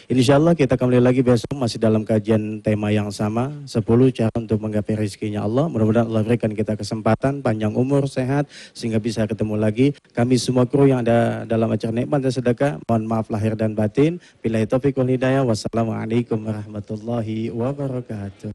S1: Insyaallah kita kembali lagi besok masih dalam kajian tema yang sama, 10 cara untuk menggapai rezekinya Allah. Mudah-mudahan Allah berikan kita kesempatan, panjang umur, sehat, sehingga bisa ketemu lagi. Kami semua kru yang ada dalam acara nikmat dan sedekah, mohon maaf lahir dan batin. Billahi taufiq wal hidayah. Wassalamualaikum warahmatullahi wabarakatuh.